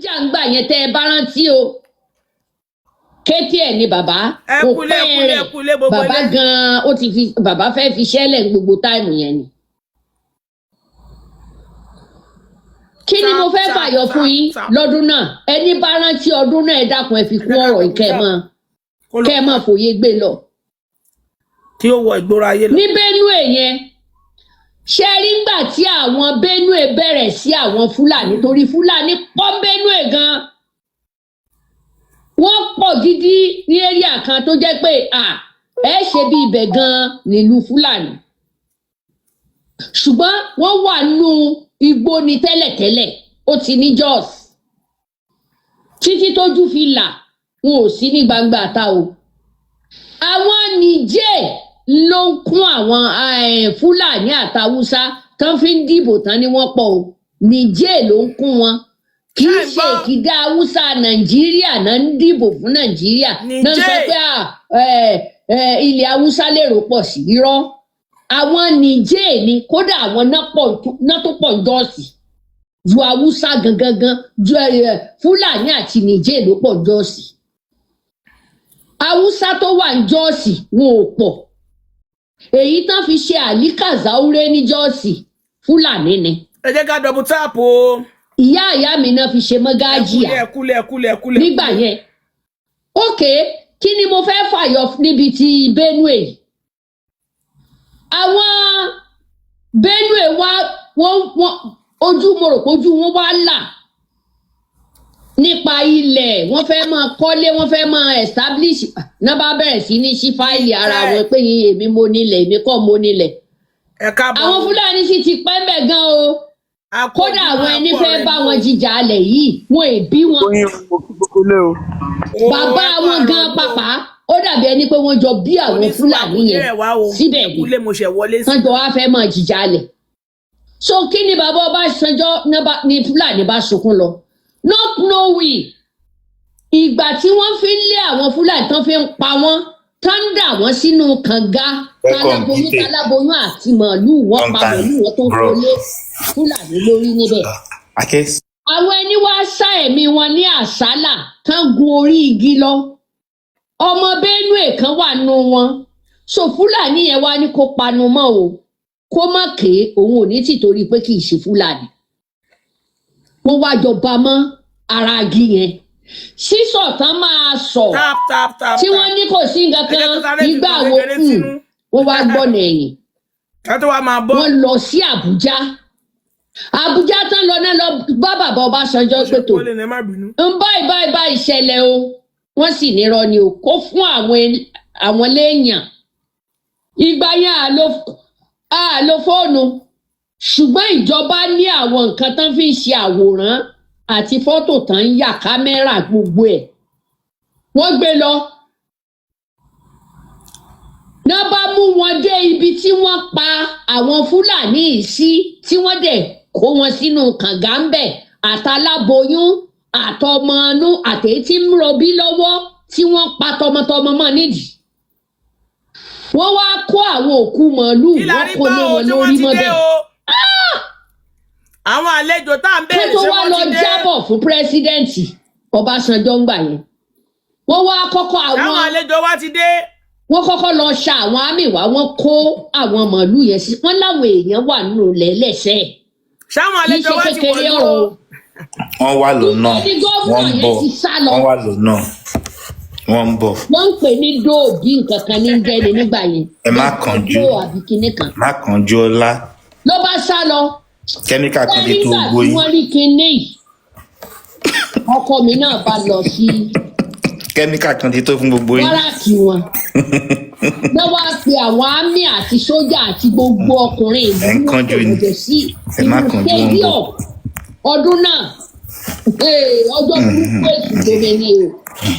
jàǹgbà yẹn tẹ́ ẹ bá rántí o kété ẹ̀ ni bàbá kò pẹ́ rẹ̀ bàbá gan-an ó ti fi bàbá fẹ́ fi ṣẹ́lẹ̀ gbogbo táìmù yẹn ni. kí ni mo fẹ́ fàyọ fún yín lọ́dún náà ẹni bá rántí ọdún náà ẹ dákun ẹ fi kún ọ̀rọ̀ kẹ́ ẹ mọ̀ fòye gbé lọ. tí ó wọ ìgboro ayé lọ. ní Benue yẹn ṣe rí ngbà tí àwọn Benue bẹ̀rẹ̀ sí àwọn Fúlàní torí Fúlàní pọ̀ Benue gan wọ́n pọ̀ gidi ní area kan tó jẹ́ pé ẹ ṣe bí ibẹ̀ gan nílùú Fúlàní ṣùgbọ́n wọ́n wà nù igbó ni tẹ́lẹ̀tẹ́lẹ̀ ó ti ní Jos títí tójú fi là wọn ò sí ní gbangba ta o àwọn Niger ló ń kún àwọn Fúlàní àtàwùsá tán fi ń dìbò tán ni wọ́n pọ̀ o Niger ló ń kún wọn kì í ṣe ìkìdá Haúsá Nàìjíríà náà ń dìbò fún Nàìjíríà náà sọ pé ilẹ̀ Haúsá lèrò pọ̀ sí irọ́ àwọn Niger ni kódà àwọn náà tó pọ̀ Jọ́ọ̀sì ju Haúsá gangan ju Fúlàní àti Niger ló pọ̀ Jọ́ọ̀sì Haúsá tó wà ní Jọ́ọ̀sì wọn ò pọ̀ èyí tán fi ṣe àlíkàzáúré ní Jọ́ọ̀sì Fúlàní ni. ẹ jẹ́ ká dọ̀bù táàpù o. ìyá mi náà fi ṣe mọ́gájìá ẹkúlẹ̀ nígbà yẹn ókè kí ni mo fẹ́ fàyọ níbi tí Benue àwọn Benue wá wọ́n ojú mo rò pé ojú wọn wá là nípa ilẹ̀ wọ́n fẹ́ máa kọ́lé wọ́n fẹ́ máa establish náà bá bẹ̀rẹ̀ sí ní sí fáìlì ara wọn pé èmi mo nílẹ̀ èmi kọ́ mo nílẹ̀ àwọn Fúlàní sì ti pẹ́ mbẹ̀ gan o kódà àwọn ẹni fẹ́ bá wọn jìjà alẹ̀ yìí wọn è bí wọn bàbá wọn gan pàpà ó dàbí ẹni pé wọ́n jọ bí àwọn Fúlàní yẹn síbẹ̀ ni wọ́n jọ wá fẹ́ máa jìjà alẹ̀ so kí ni bàbá Ọbásanjọ́ ní Fúlàní bá sunkún lọ not knowing ìgbà tí wọ́n fi ń lé àwọn Fúlàní tán fi ń pa wọ́n tán dà wọ́n sínú kànga táláboyún àti màálùú wọ́n pa màálùú wọn tó wọlé Fúlàní lórí níbẹ̀. àwọn ẹni wá sá ẹ̀mí wọn ní àsálà tán gun orí igi lọ ọmọ Benue kan wà nù wọn so Fúlàní yẹn wá ní kó panu mọ́ o kó má ké òun ò ní tìtorí pé kì í ṣe Fúlàní wọ́n wá jọba mọ́ ara igi yẹn sísọ tán máa sọ tí wọ́n ní kò sí nǹkan kan nígbà wo wọ́n wá gbọ́nà ẹ̀yìn wọ́n lọ sí Àbújá tán lọ náà lọ bá bàbá Ọbásanjọ́ pé tó ń báyìí ìṣẹ̀lẹ̀ o wọ́n sì nírọ́ ni o kó fún àwọn léèyàn ìgbà yẹn àlò fóònù ṣùgbọ́n ìjọba ní àwọn nǹkan tán fi ń ṣe àwòrán àti fọ́tò tán ń yà kámẹ́rà gbogbo ẹ̀ wọ́n gbé lọ náà bá mú wọn dé ibi tí wọ́n pa àwọn Fúlàní yìí sí tí wọ́n dẹ̀ kó wọn sínú kànga ń bẹ̀ àtàláboyún àtọmọnú àtẹ̀yí tí ń rọbí lọ́wọ́ tí wọ́n pa tọmọtọmọ mọ́ nídìí wọ́n wá kó àwọn òkú màálùú wọ́n kó lé wọn lórí mọ́bẹ̀. àwọn àlejò tá à ń bẹ̀rẹ̀ ṣé wọ́n ti dé. kó tó wá lọ jábọ̀ fún pírẹ́sídẹ́ǹtì Ọbásanjọ́ ń gbà yẹn wọ́n wá kọ́kọ́ àwọn àlejò wá ti dé. wọ́n kọ́kọ́ lọ ṣa àwọn àmì wá wọ́n kó àwọn màálùú yẹn sí wọ́n láwọn èèyàn wà nínú lẹ́lẹ́sẹ̀. ṣáwọn àlejò wá ti wọ̀ lọ. wọ́n wà lọ́nà wọ́n ń bọ̀ wọ́n wà lọ́nà wọ́n ń bọ̀. wọ́n ń pè ní dóòbí nǹkan kan ní jẹ́ni nígbà yẹn. ẹ má kánjú má kánjú ọlá. ló bá sá lọ. kẹ́míkà kan ti tó gbó nígbà tí yìí. wọ́n rí kinní yìí ọkọ mi náà bá lọ sí. kẹ́míkà kan ti tó fún gbogbo yìí. wáràkì wọn. ló wá pe àwọn àmì àti sójà àti gbogbo ọkùnrin ìlú ẹ ń kánjú ni ẹ má kánjú wọn bọ̀. ọdún náà ọjọ́ burúkú èsì gbòmẹ ni o.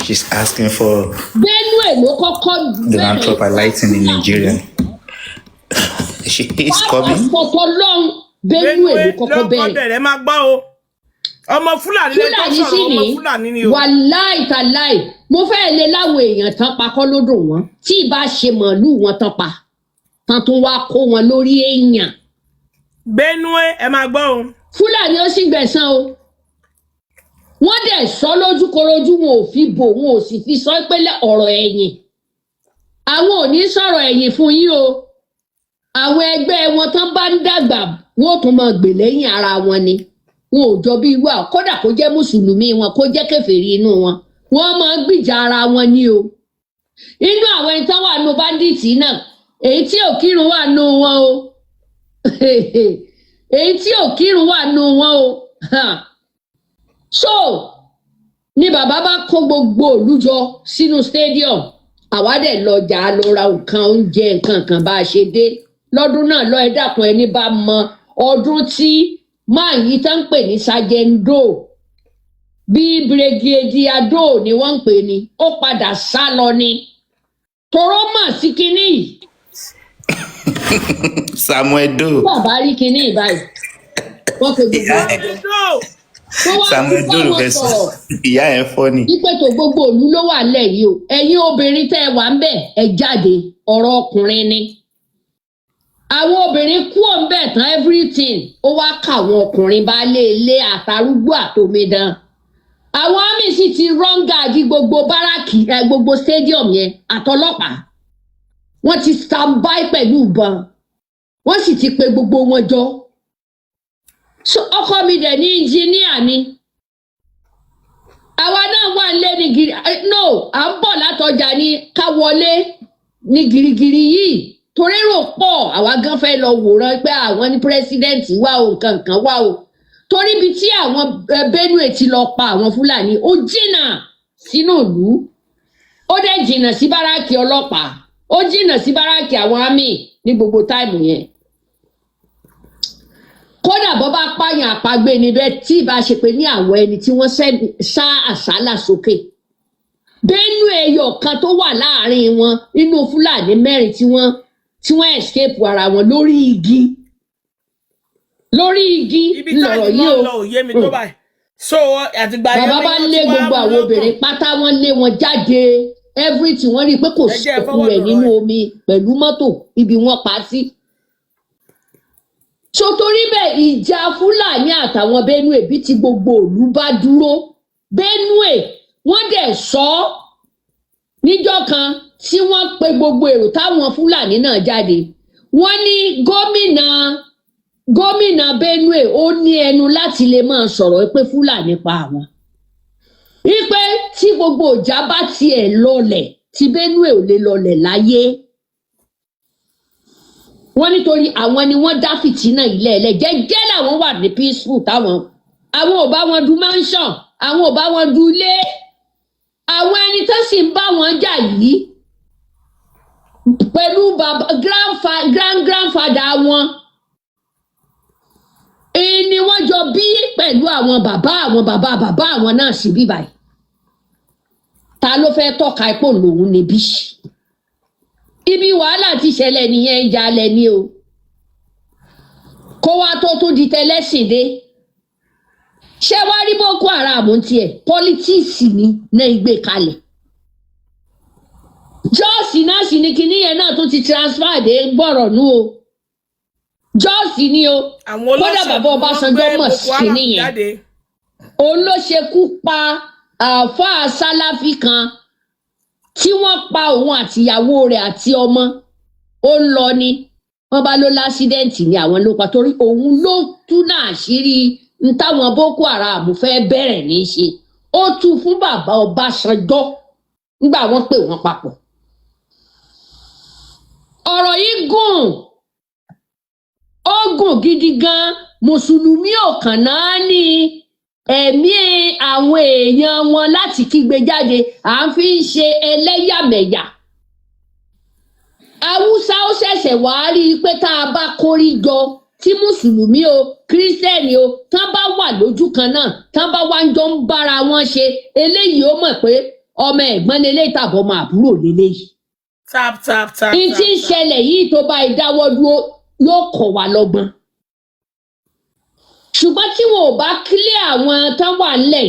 She's asking for Benue ló kọ́kọ́ Donald Trump lighting in Nigeria. She is coming. Pọ̀pọ̀ lọ́hùn Benue ló kọ́kọ́ bẹ̀rẹ̀. ẹ máa gbọ́ o ọmọ Fúlàní lẹ́tọ́ sọ̀rọ̀ ọmọ Fúlàní ni o. wàláì tàláì mo fẹ́ lé láwọn èèyàn tán pa kọ́ lódò wọn tí ì bá ṣe màálùú wọn tán pa tán tún wá kó wọn lórí èèyàn. Benue ẹ máa gbọ́ o. Fúlàní ó sì gbẹ̀san o wọ́n dẹ̀ sọ lójúkorojú, wọn ò fi bò, wọn ò sì fi sọ pé ọ̀rọ̀ ẹ̀yìn. Àwọn ò ní sọ̀rọ̀ ẹ̀yìn fún yín o. Àwọn ẹgbẹ́ wọn tán bá ń dàgbà wọ́n tún máa gbè lẹ́yìn ara wọn ni. Wọn ò jọ bí wà, kódà kó jẹ́ mùsùlùmí wọn, kó jẹ́ kèfèrí inú wọn, wọ́n máa gbìjà ara wọn ni o. Inú àwọn ẹni tán wà nù báńdíìtì náà, èyí tí ò kírun wà nù wọn o. Èyí tí ò kírun wà nù wọn o. So ni bàbá bá kó gbogbo ìlú jọ sínú stadium. Àwa dẹ̀ lọ jà lọ ra nǹkan oúnjẹ nǹkan kan bá a ṣe dé lọ́dún náà. Lọ ẹ dákun ẹni bá mọ ọdún tí máa yí tán ń pè ní Sajendo bí Brigadier Do ni wọ́n ń pè ní, ó padà sá lọ ni toró mà sí kinní yìí. Samuel Do. Bàbá rí kinní báyìí wọ́n fi gbogbo Samuel Do ló fẹ́ sọ ìyá ẹ̀ fọ́ ni. Wípé tó gbogbo òlu ló wà lẹ̀ yìí o, ẹ̀yin obìnrin tẹ́ ẹ wà ń bẹ̀ ẹ jáde, ọ̀rọ̀ ọkùnrin ni. Àwọn obìnrin kú ọ̀ ń bẹ̀ tán everything, ó wá ká àwọn ọkùnrin bá lé ilé àtàrúgbó àtòmídán. Àwọn àmì sì ti rọ́ngàdì gbogbo báràkì gbogbo stadium yẹn àtọlọ́pàá. Wọ́n ti stand by pẹ̀lú ìbọn, wọ́n sì ti pe gbogbo wọn jọ. So ọkọ mi dẹ̀ ní engineer ni. Àwa náà wà lé ní gírí, no, à ń bọ̀ látọjà ní ká wọlé ní gírígírí yìí. Torí rò pọ̀, àwa gan fẹ́ lọ wòran pé àwọn ní president wà o, nǹkan kan wà o. Torí ibi tí àwọn Benue ti lọ pa àwọn Fúlàní ó jìnnà sínú ìlú. Ó dẹ̀ jìnnà sí báràkì ọlọ́pàá, ó jìnnà sí báràkì àwọn àmì ní gbogbo táìmù yẹn. Kódà bó bá pààyàn àpagbé níbẹ̀ tí ìbá ṣe pé ní àwọn ẹni tí wọ́n sá àsálà sókè. Benue ẹyọ kan tó wà láàrin wọn nínú Fúlàní mẹ́rin tí wọ́n escape ara wọn lórí igi. Lórí igi lọ̀rọ̀ yìí o. So àtìgbà yẹn bàbá bá lé gbogbo àwọn obìnrin pátá, wọ́n lé wọn jáde everything, wọ́n rí i pé kò sí òkú rẹ̀ nínú omi pẹ̀lú mọ́tò ibi wọ́n pa sí. So torí bẹ́ẹ̀ ìjà Fúlàní àtàwọn Benue bí ti gbogbo ìlú bá dúró. Benue wọ́n dẹ̀ sọ níjọ́ kan tí wọ́n pe gbogbo èrò táwọn Fúlàní náà jáde. Wọ́n ní gómìnà Benue ó ní ẹnu láti lè máa sọ̀rọ̀ pé Fúlàní pa àwọn. Wípé tí gbogbo ìjà bá tiẹ̀ lọlẹ̀, tí Benue ò lè lọlẹ̀ láyé. Wọ́n nítorí àwọn ni wọ́n dá fìtínà ilẹ̀ ẹlẹ́ jẹ́jẹ́ làwọn wà ní peaceful táwọn. Àwọn ò bá wọn du mansion, àwọn ò bá wọn du ilé. Àwọn ẹni tó sì ń bá wọn jà yìí pẹ̀lú grandfather wọn. Ni wọ́n jọ bí pẹ̀lú àwọn bàbá àwọn náà sí bí báyìí. Ta ló fẹ́ tọ́ka ipò lòun níbí? Ibi wàhálà ti ṣẹlẹ̀ nìyẹn ń jalè ni o. Kó wá tó di tẹlẹ́sìn dé. Ṣé wá rí Boko Haram tiẹ̀? Politics ni náà gbé kalẹ̀. Jọ́ọ̀sì náà sì ni kinní yẹn náà tó ti transfer dé gbọ́rọ̀ nú o. Jọ́ọ̀sì ni o. Kódà bàbá Ọbásanjọ́ mọ̀ sí kinní yẹn. Òun ló ṣekú pa àáfàá Sálàfí kan tí wọ́n pa òun àtìyàwó rẹ̀ àti ọmọ. Ó lọ ni wọ́n bá ló lásídẹ̀ǹtì ni àwọn ló pa torí òun ló túnà àṣírí n táwọn Boko Haram fẹ́ bẹ̀rẹ̀ ní í ṣe. Ó tú fún bàbá Ọbásanjọ́ nígbà wọ́n pè wọ́n papọ̀. Ọ̀rọ̀ yìí gùn, ó gùn gidi gan. Mùsùlùmí ò kàn náà ní ẹ̀mí àwọn èèyàn wọn láti kígbe jáde, à ń fi ń ṣe ẹlẹ́yàmẹ̀yà. Haúsá ó ṣẹ̀ṣẹ̀ wá rí i pé tá a bá kórí jọ tí mùsùlùmí o kírísítẹ́nì o tán bá wà lójú kan náà, tán bá wá ń jọ ń bára wọn ṣe, eléyìí ó mọ̀ pé ọmọ ẹ̀gbọ́n lélẹ́yìí tàbí ọmọ àbúrò lélẹ́yìí. Ìtí ń ṣẹlẹ̀ yìí tó bá ìdáwọ́ dúró yóò kọ̀ wá lọ́gbọ́n. Ṣùgbọ́n tí wọn ò bá clear àwọn tán wà ńlẹ̀,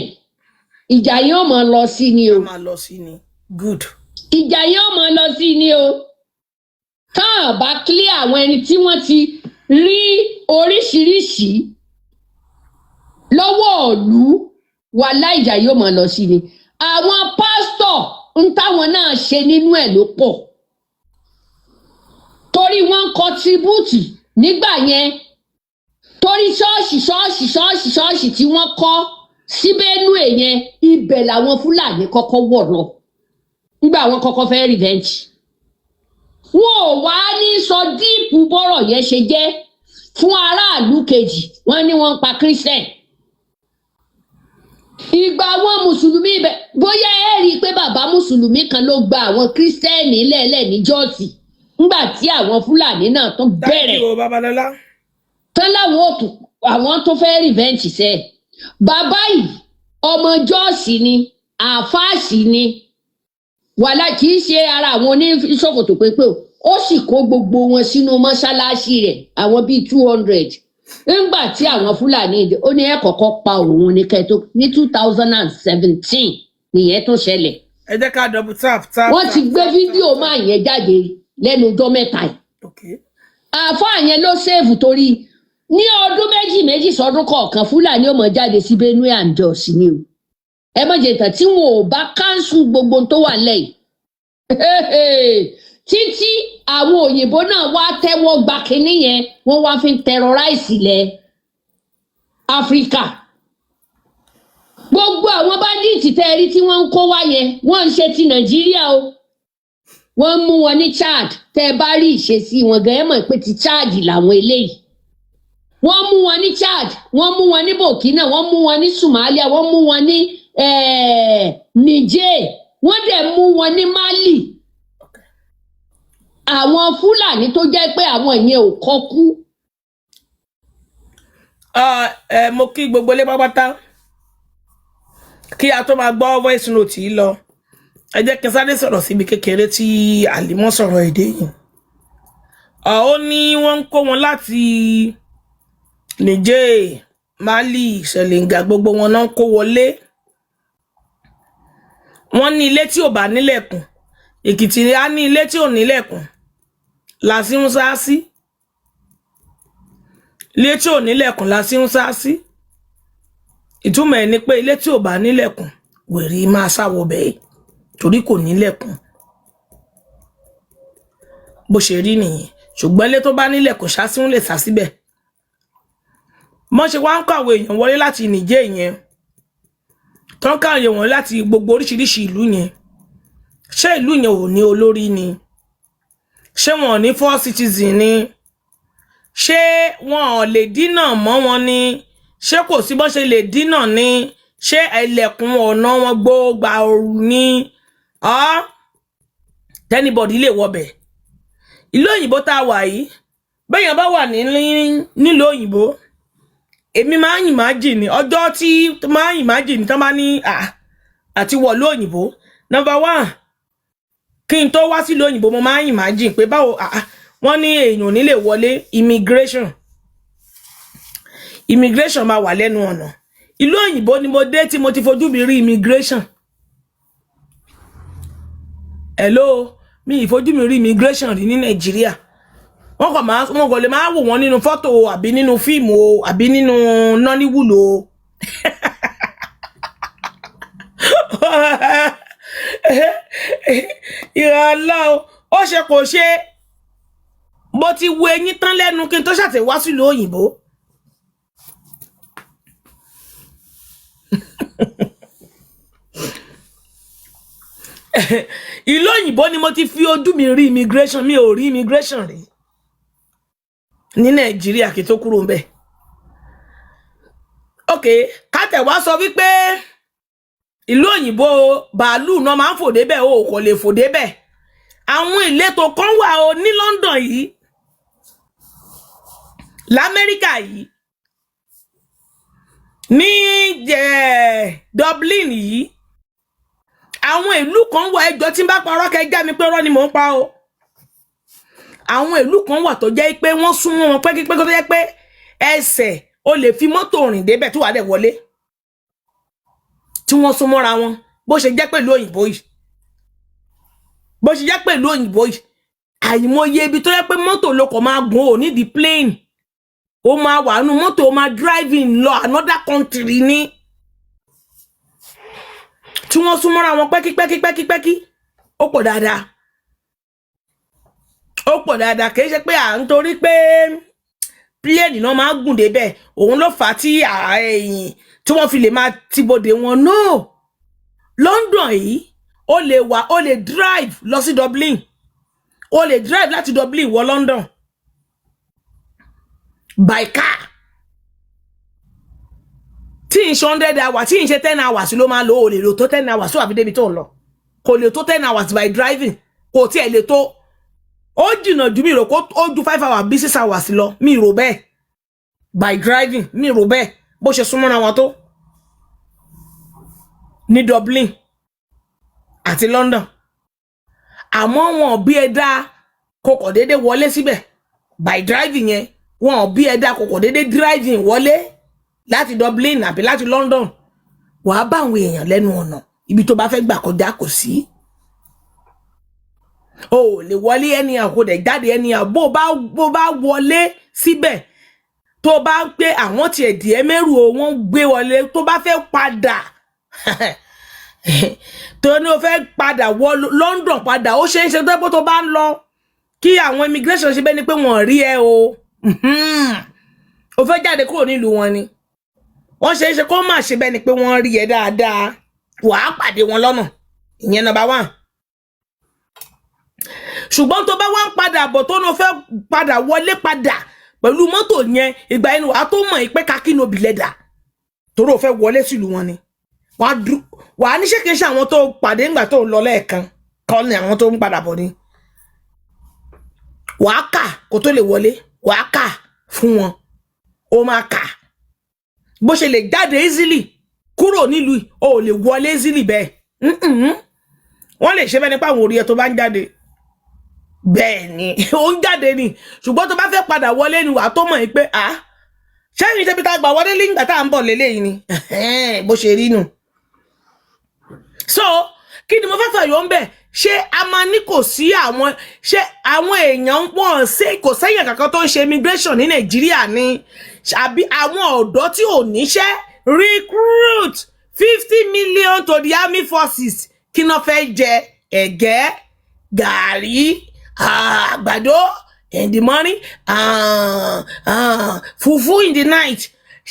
ìjà yẹn ó máa lọ sí ni o. Ìjà yẹn ó máa lọ sí ni o. Tán bá clear àwọn ẹni tí wọ́n ti rí oríṣiríṣi lọ́wọ́ ìlú wàláhì ìjà yóò máa lọ sí ni àwọn pásítọ̀ ń táwọn náà ṣe nínú ẹ̀ ló pọ̀ torí wọ́n ń kọntribúùtì nígbà yẹn torí ṣọ́ọ̀ṣì tí wọ́n kọ́ sí Benue yẹn ibẹ̀ làwọn Fúlàní kọ́kọ́ wọ̀ lọ nígbà wọn kọ́kọ́ fẹ́ revenge wọn ò wá ní sọ díìpù bọ́rọ̀ yẹn ṣe jẹ́ fún aráàlú kejì wọ́n ní wọ́n ń pa Christian ìgbà àwọn mùsùlùmí ibẹ̀ bóyá ẹ rí i pé bàbá mùsùlùmí kan ló gba àwọn kírísítẹ́nì lẹ́ẹ̀lẹ́ ní jọ́ọ̀sì nígbà tí àwọn Fúlàní náà tó bẹ̀rẹ̀ tán láwọn àwọn tó fẹ́ revenge sẹ́ bàbá yìí ọmọ jọ́ọ̀sì ni àfáàsì ni wàhálà kì í ṣe ara àwọn oníṣòkòtò pépé ó sì kó gbogbo wọn sínú mọ́ṣáláṣí rẹ̀ àwọn bíi 200 nígbà tí àwọn Fúlàní ó ní ẹ kọ́kọ́ pa òun ní kẹtó ní 2017 nìyẹn tó ṣẹlẹ̀. ẹ jẹ́ ká double tap. wọ́n ti gbé fídíò máa yẹn jáde lẹ́nu ọjọ́ mẹ́ta yìí. àáfàá yẹn ló ṣèèfù torí ní ọdún méjì sọdún kọ̀ọ̀kan Fúlàní ó máa jáde sí Benue and Jos ni o. ẹ má jẹ́ tán tí wọn ò bá káńsù gbogbo tó wà lẹ́yìn. títí àwọn òyìnbó náà wá tẹ́wọ́ gba kínní yẹn wọ́n wá fi terrorize ilẹ̀ Áfíríkà gbogbo àwọn bandits tẹ́rí tí wọ́n ń kó wá yẹn wọ́n ń ṣe ti Nàìjíríà o wọ́n mú wọn ní Chad tẹ́ bá rí ìṣesí wọn gan ẹ mọ̀ pé ti Chad làwọn eléyìí wọ́n mú wọn ní Chad wọ́n mú wọn ní Burkina wọ́n mú wọn ní Somalia wọ́n mú wọn ní Niger wọ́n dẹ̀ mú wọn ní Mali àwọn Fúlàní tó jẹ́ pé àwọn yẹn ò kọ́kú. mo kí gbogbo ilé pápátá kí a tó máa gbọ́ voice note yìí lọ ẹ jẹ́ kí n sáré sọ̀rọ̀ síbi kékeré tí Àlímọ́ sọ̀rọ̀ èdè yìí ó ní wọ́n ń kó wọn láti Niger Mali Selenga gbogbo wọn náà kó wọlé wọ́n ní ilé tí ò bá nílẹ̀kùn Èkìtì á ní ilé tí ò nílẹ̀kùn lásì ń sá sí ilé tí ò nílẹ̀kùn lásì ń sá sí ìtumọ̀ ẹ̀ ni pé ilé tí ò bá nílẹ̀kùn wèrè máa sáwọ bẹ́ẹ̀ torí kò nílẹ̀kùn bó ṣe rí nìyẹn ṣùgbọ́n ilé tó bá nílẹ̀kùn ṣáṣí ń lè sá síbẹ̀ mọ́ ṣe wá ń kó àwọn èèyàn wọlé láti Nìjẹ́ yẹn tó ń káwọn èèyàn wọlé láti gbogbo oríṣiríṣi ìlú yẹn ṣé ìlú yẹn ò ní olórí ni ṣé wọn ò ní first citizen ni ṣé wọn ò lè dínà mọ́ wọn ni ṣé kò sí bó ṣe lè dínà ni ṣé ẹlẹ́kùn ọ̀nà wọn gbóògbà ooru ni tẹ́nibọ̀dì lè wọbẹ̀ ìlú òyìnbó tá a wà yìí bẹ́yàn bá wà nílùú òyìnbó èmi máa ń imagine ọjọ́ tí máa ń imagine tán bá ní àti wọ̀lú òyìnbó number 1 kí n tó wá sílùú òyìnbó mo máa ń imagine pé báwo wọ́n ní èèyàn ní lè wọlé immigration máa wà lẹ́nu ọ̀nà ìlú òyìnbó ni mo dé tí mo ti fojú mi rí immigration hello mi ìfojú mi rí immigration rí ní Nàìjíríà wọ́n kò lè máa wò wọ́n nínú fọ́tò àbí nínú fíìmù o àbí nínú Nollywood o ìrànlọ́ ó ṣe kò ṣe mo ti wo eyín tán lẹ́nu kí n tó ṣàtẹ̀wá sílùú òyìnbó ìlú òyìnbó ni mo ti fi ojú mi rí immigration mi ò rí immigration rí ní Nàìjíríà kí tó kúrò ńbẹ̀ ok kátẹ̀ wá sọ wípé ìlú òyìnbó bàálù náà máa ń fò débẹ̀ o kò lè fò débẹ̀ àwọn ìletò kan wà o ní London yìí l'Amẹ́ríkà yìí ní Dublin yìí àwọn ìlú kan wà ẹjọ́ tí n bá parọ́ kẹjá mi pé rọ́ ni mò ń pa o àwọn ìlú kan wà tó jẹ́ pé wọ́n súnmọ́ wọn pẹ́kípẹ́ tó jẹ́ pé ẹsẹ̀ o lè fi mọ́tò rìn débẹ̀ tó wà dẹ̀ wọlé tí wọ́n súnmọ́ra wọn bó ṣe jẹ́ pẹ̀lú òyìnbó yìí àìmọye ibi tó yẹ pé mọ́tò ló kọ̀ máa gùn ò nídìí plane ó máa wà nínú mọ́tò ó máa driving lọ another country ní tí wọ́n súnmọ́ra wọn pẹ́kí ó pọ̀ dáadáa kì í ṣe pé à ń torí pé pílẹ̀nì náà máa gùn débẹ̀ òun ló fà á tí ẹ̀yìn tí wọ́n fi lè máa tibodè wọn no London yìí ó lè drive lọ sí Dublin ó lè drive láti Dublin wọ London by car tí n ṣe 100 hours tí n ṣe 10 hours ló máa lò ó lè lò tó 10 hours tó àfi débi tó ń lọ kò lè tó 10 hours by driving kò tí ẹ lè tó ó jìnnà jù mí rò kó ó ju 5 hours bí 6 hours lọ mi rò bẹ́ẹ̀ by driving mi rò bẹ́ẹ̀ bó ṣe súnmọ́ra wọn tó ní Dublin àti London àmọ́ wọn bí ẹ̀dá kòkò dédé wọlé síbẹ̀ by driving yẹn wọn bí ẹ̀dá kòkò dédé driving wọlé láti Dublin àbí láti London wàá bá àwọn èèyàn lẹ́nu ọ̀nà ibi tó bá fẹ́ gbà kọjá kò sí o lè wọlé ẹni àkó dẹ̀ jáde ẹni à bó bá wọlé síbẹ̀ tó bá ń pé àwọn tiẹ̀ díẹ̀ mẹ́rù o wọ́n gbé wọlé tó bá fẹ́ padà tó ní o fẹ́ padà wọ London padà ó ṣe é ṣe tó bá ń lọ kí àwọn immigration ṣe bẹ́ẹ̀ ni pé wọ́n rí ẹ o o fẹ́ jáde kúrò nílùú wọn ni wọ́n ṣe é ṣe kó má ṣe bẹ́ẹ̀ ni pé wọ́n rí ẹ dáadáa wàá pàdé wọn lọ́nà ìyẹn number 1 ṣùgbọ́n tó bá wá ń padà bọ̀ tó ní o fẹ́ padà wọlé padà pẹ̀lú mọ́tò yẹn ìgbà ẹni wàá tó mọ̀ pé kakínobì lẹ́dà torí o fẹ́ wọlé sílùú wọn ni wàá ní ṣèkèṣe àwọn tó pàdé ńgbà tó lọ lẹ́ẹ̀kan kọ́ ni àwọn tó ń padà bọ̀ ni wàá kà kó tó lè wọlé wàá kà fún wọn ó máa kà bó ṣe lè jáde easily kúrò nílùú o lè wọlé easily bẹ́ẹ̀ wọ́n lè ṣe bẹ́ẹ̀ nípa àwọn orí ẹ tó bá ń jáde bẹ́ẹ̀ ni ó ń jáde ni ṣùgbọ́n tó bá fẹ́ padà wọlé ni wàá tó mọ̀ pé ṣẹ́yìn ṣe bí tá gbà wọlé nígbà tá à ń bọ̀ lélẹ́yìí ni bó ṣe rí nù. So kí ni mo fẹ́ fàyọ̀ ń bẹ̀ ṣé a máa ní kò sí àwọn ṣé àwọn èèyàn wọ́n ṣe kò sẹ́yìn kankan tó ń ṣe immigration ní Nàìjíríà ni àbí àwọn ọ̀dọ́ tí ò níṣẹ́ recruit 50 million to the army forces kí náà fẹ́ jẹ ẹ̀gẹ́ gàrí àgbàdo in the morning fufu in the night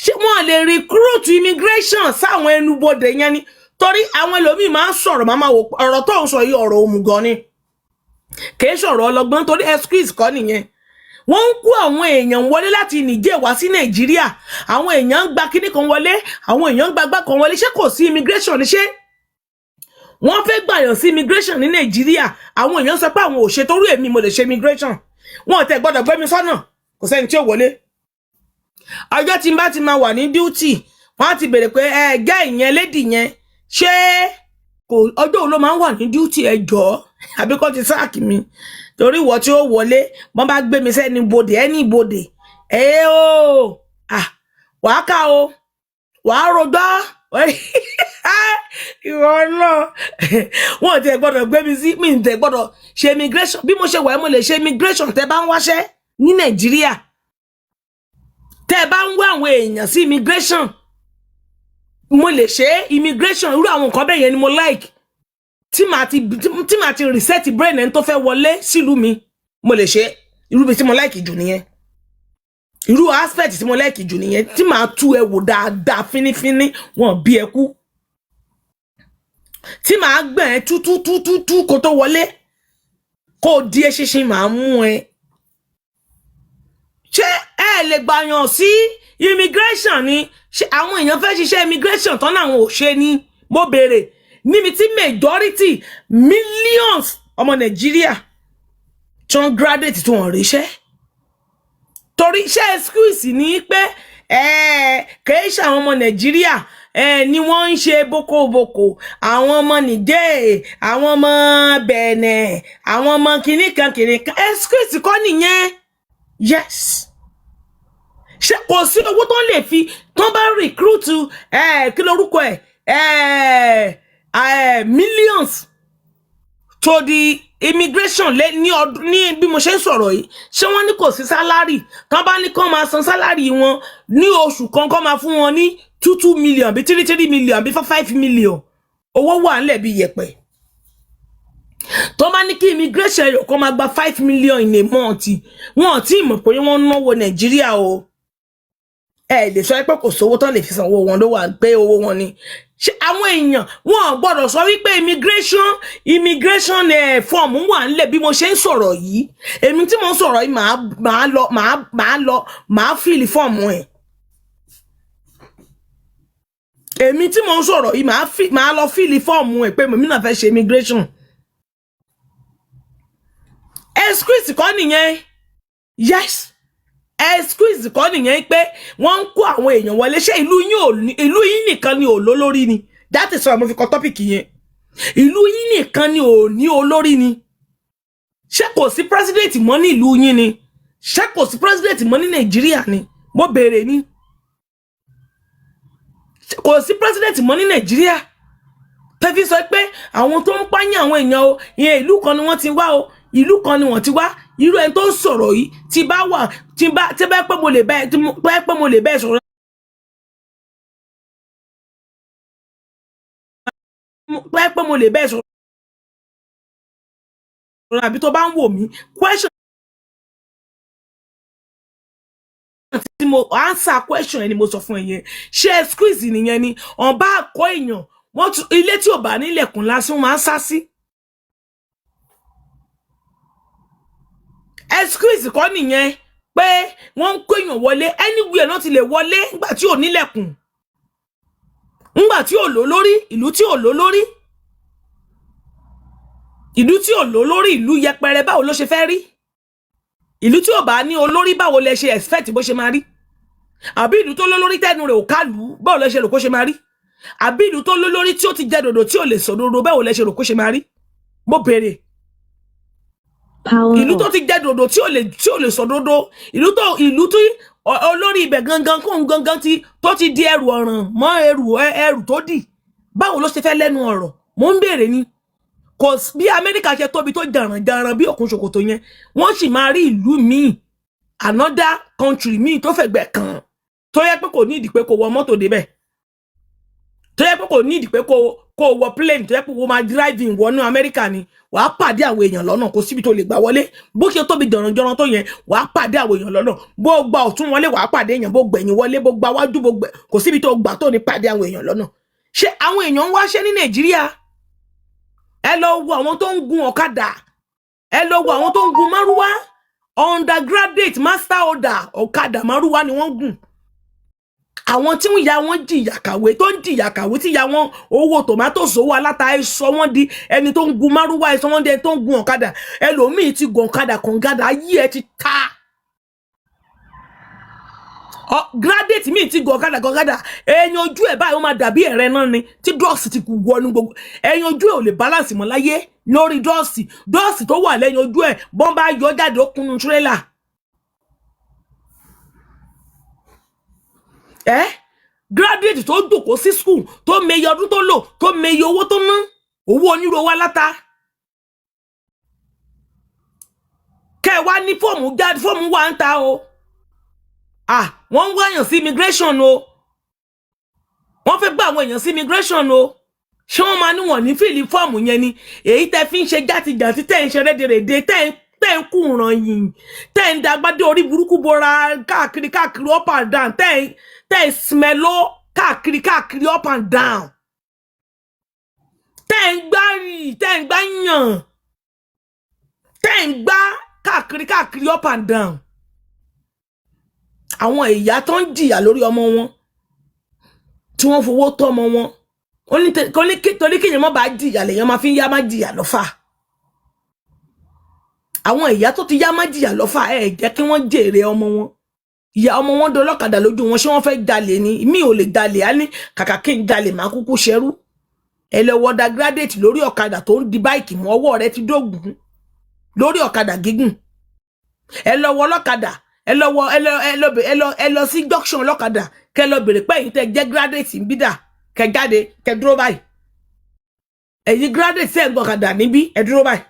ṣé wọ́n lè recruit immigration sáwọn ẹnubodè yẹn ni torí àwọn ẹlòmíì máa ń sọ̀rọ̀ máa wò ọ̀rọ̀ tó ń sọ yìí ọ̀rọ̀ òmùgọ̀ ni kìí sọ̀rọ̀ ọlọ́gbọ́n torí excuse kọ́ nìyẹn wọ́n ń kó àwọn èèyàn wọlé láti Niger wá sí Nàìjíríà àwọn èèyàn ń gba kíní kan wọlé àwọn èèyàn ń gbagbá kan wọlé ṣé kò sí immigration ni ṣé wọ́n fẹ́ gbàyàn sí immigration ní Nàìjíríà àwọn èèyàn sọ pé àwọn ò ṣe torí èmi mo lè ṣe immigration wọn ò tẹ̀ gbọ́dọ̀ gbé mi sọ́nà kò sẹ́ni tí ó wọlé ọjọ́ tí n bá ti máa wà ní duty wọ́n á ti bèrè pé gẹ́ ìyẹn lady yẹn ṣé kò ọjọ́ òun ló máa ń wà ní duty ẹ jọ̀ọ́ àbí kò ti sáàkì mi torí ìwọ tí ó wọlé wọ́n bá gbé mi sẹ́ni bodè ẹni bodè wàá kà o wàá rojọ́ ìwọ náà wọn ò tẹ gbọ́dọ̀ gbé mi sí mi ò tẹ gbọ́dọ̀ ṣe immigration bí mo ṣe wà mo lè ṣe immigration tẹ́ bá ń wáṣẹ́ ní Nàìjíríà tẹ́ bá ń wá àwọn èèyàn sí immigration mo lè ṣe immigration irú àwọn nǹkan bẹ́ẹ̀ yẹn ni mo like tí màá ti reset brain ẹni tó fẹ́ wọlé sílùú mi mo lè ṣe irú bí tí mo like jù nìyẹn irú aspect tí mo like jù nìyẹn tí màá tú ẹ wò dáadáa fínífíní wọn bí ẹ kú tí màá gbẹ̀ ẹ́ tú kó tó wọlé kó di eṣinṣin màá mú ẹ ṣé ẹ lè gbàyàn sí immigration ni ṣé àwọn èèyàn fẹ́ ṣiṣẹ́ immigration tán náà wọn ò ṣe ni mo béèrè níbi tí majority millions ọmọ Nàìjíríà tí wọ́n graduate tí wọ́n ríṣẹ́ torí iṣẹ́ excuse ní pé kìí ṣe àwọn ọmọ Nàìjíríà ni wọ́n ń ṣe bókòbókò àwọn ọmọ Niger àwọn ọmọ Benin àwọn ọmọ kìnìkan excuse kọ́ nìyẹn yes ṣé kò sí owó tó lè fi tó bá recruit kí lórúkọ millions to the immigration ní bí mo ṣe ń sọ̀rọ̀ yìí ṣé wọ́n ní kò sí sálárì tán bá ní kán máa san sálárì wọn ní oṣù kan kán máa fún wọn ní 2 million bí 3 million bí 5 million owó wà ńlẹ̀ bí yẹ̀pẹ̀ tó bá ní kí immigration yóò kó máa gba 5 million in a month wọn tí mọ̀ pé wọ́n náwó Nàìjíríà o lè sọ pé kò sówó tán lè fi sanwó wọn ló wà pé owó wọn ni ṣé àwọn èèyàn wọn gbọ́dọ̀ sọ wípé immigration form wà ńlẹ̀ bí mo ṣe ń sọ̀rọ̀ yìí èmi tí mo ń sọ̀rọ̀ yìí màá fill form ẹ̀ èmi tí mo ń sọ̀rọ̀ yìí màá lọ fill form ẹ̀ pé mi náà fẹ́ ṣe immigration excuse kọ́ nìyẹn yes excuse kọ́ nìyẹn pé wọ́n ń kó àwọn èèyàn wọlé ṣé ìlú yín nìkan ni ò lólórí ni that is why mo fi kọ topic yẹn ìlú yín nìkan ni ò ní olórí ni ṣé kò sí president mọ́ ní ìlú yín ni ṣé kò sí president mọ́ ní Nàìjíríà ni mo béèrè ni kò sí president mọ́ ní Nàìjíríà tẹ́fí sọ pé àwọn tó ń pààyàn àwọn èèyàn o ìyẹn ìlú kan ni wọ́n ti wá o ìlú kan ni wọ́n ti wá irú ẹni tó ń sọ̀rọ̀ yìí tí bá wà tí bá pé mo lè bẹ́ẹ̀ sọ̀rọ̀ pé mo lè bẹ́ẹ̀ sọ̀rọ̀ àbí tó bá ń wò mí question tí mo answer question ẹni mo sọ fún ẹ̀yẹn ṣé squeeze nìyẹn ni ọ̀n bá kọ́ èèyàn wọ́n ilé tí ò bá nílẹ̀kùn lásán máa ń sá sí. Excuse kọ́ nìyẹn pé wọ́n ń kó èèyàn wọlé anywhere náà ti lè wọlé ńgbà tí ò nílẹ̀kùn ńgbà tí ò lólórí ìlú tí ò lólórí ìlú yẹpẹrẹ báwo ló ṣe fẹ́ rí ìlú tí ò bá ní olórí báwo lẹ ṣe expect bó ṣe máa rí àbí ìlú tó lólórí tẹnu rẹ̀ ò kálù báwo lẹ ṣe rò kó ṣe máa rí àbí ìlú tó lólórí tí ó ti jẹ dòdò tí ò lè sọ dòdò báwo lẹ ṣe rò kó ṣe máa rí mo béèrè ìlú tó ti jẹ dòdò tí ò lè sọ dòdò ìlú tó olórí ibẹ̀ gangan kóun gangan tó ti di ẹrù ọ̀ràn mọ́ ẹrù tó dì báwo ló ṣe fẹ́ lẹ́nu ọ̀rọ̀ mo ń béèrè ni kò bí Amẹ́ríkà ṣe tóbi tó jàrànjàràn bí òkun ṣòkòtò yẹn wọ́n sì máa rí ìlú míì another country míì tó fẹ̀gbẹ́ kan tó yẹ pé kò ní ìdí pé kó wọ mọ́tò débẹ̀ tó yẹ pé kò ní ìdí pé kó wọ plane tó yẹ pé kó máa driving wọnú Amẹ́ríkà ni wàá pàdé àwọn èèyàn lọ́nà kò síbi tó lè gbà wọlé bó ṣe tóbi jọ̀rọ̀jọ̀rọ̀ tó yẹn wàá pàdé àwọn èèyàn lọ́nà bó gba ọ̀tún wọlé wàá pàdé èèyàn bó gbẹ̀yìn wọlé bó gba wájú bó gbẹ̀ kò síbi tó gbà tó ní pàdé àwọn èèyàn lọ́nà ṣé àwọn èèyàn ń wáṣẹ́ ní Nàìjíríà ẹ lọ wo àwọn tó ń gun ọ̀kadà ẹ lọ wo àwọn tó ń gun márúwá undergraduate master order ọ̀kadà márúwá ni wọ́n gùn àwọn tí wọ́n ya wọ́n jìyà kàwé tó ń jìyà kàwé tí ya wọ́n owó tomatoes owó aláta ẹ sọ wọ́n di ẹni tó ń gun márúwá ẹ sọ wọ́n di ẹni tó ń gun ọ̀kadà ẹlòmíì ti gun ọ̀kadà kọ̀ǹgàdà ayé ẹ ti ta graduate míì ti gun ọ̀kadà kọ̀ǹgàdà ẹ̀yìn ojú ẹ̀ báyìí ó máa dàbí ẹ̀rẹ̀ náà ni tí drugs ti kù wọnú gbogbo ẹ̀yìn ojú ẹ̀ ò lè balance mọ́ láyé lórí drugs tó wà lẹ́yìn ojú ẹ̀ bọ́n bá yọ jáde ó kúnnú trailer graduate tó jókòó sí school tó meye ọdún tó lò tó meye owó tó ná owó onírò wá láta kẹ wá ní fọ́ọ̀mù wà ń ta o wọ́n ń wáyàn sí immigration o wọ́n fẹ́ gbà àwọn èèyàn sí immigration o ṣé wọ́n máa níwọ̀n ní fìlì fọ́ọ̀mù yẹn ni èyí tẹ́ fi ń ṣe játijàti tẹ́ ń ṣe rédèrèdè tẹ́ ń kùràn yìí tẹ́ ń dagbádé orí burúkú bora káàkiri up and down tẹ́ ń smelo káàkiri up and down tẹ́ ń gbá rì tẹ́ ń gbá yàn tẹ́ ń gbá káàkiri up and down àwọn ìyá tó ń jìyà lórí ọmọ wọn tí wọ́n fowó tọ́ ọmọ wọn torí kéèyàn má bàa jìyà lèèyàn máa fi ń yá má jìyà lọ́fà àwọn ìyá tó ti yá má jìyà lọ́fà jẹ́ kí wọ́n jèrè ọmọ wọn ìyá ọmọ wọn dolọ́kadà lójú wọn ṣé wọ́n fẹ́ jalè ni mi ò lè jalè á ní kàkà kí n jalè má kúkú ṣerú ẹ lọ wọdà graduate lórí ọ̀kadà tó ń di báìkì mọ́ ọwọ́ rẹ ti dógùn lórí ọ̀kadà gígùn ẹ lọ wọ ọlọ́kadà ẹ lọ sí junction ọlọ́kadà kẹ lọ bèrè pé èyí tẹ jẹ́ graduate ń bídà kẹ jáde kẹ dúró báyìí ẹ̀yin graduate tẹ́ ń gbọ́kadà níbí ẹ dúró báyìí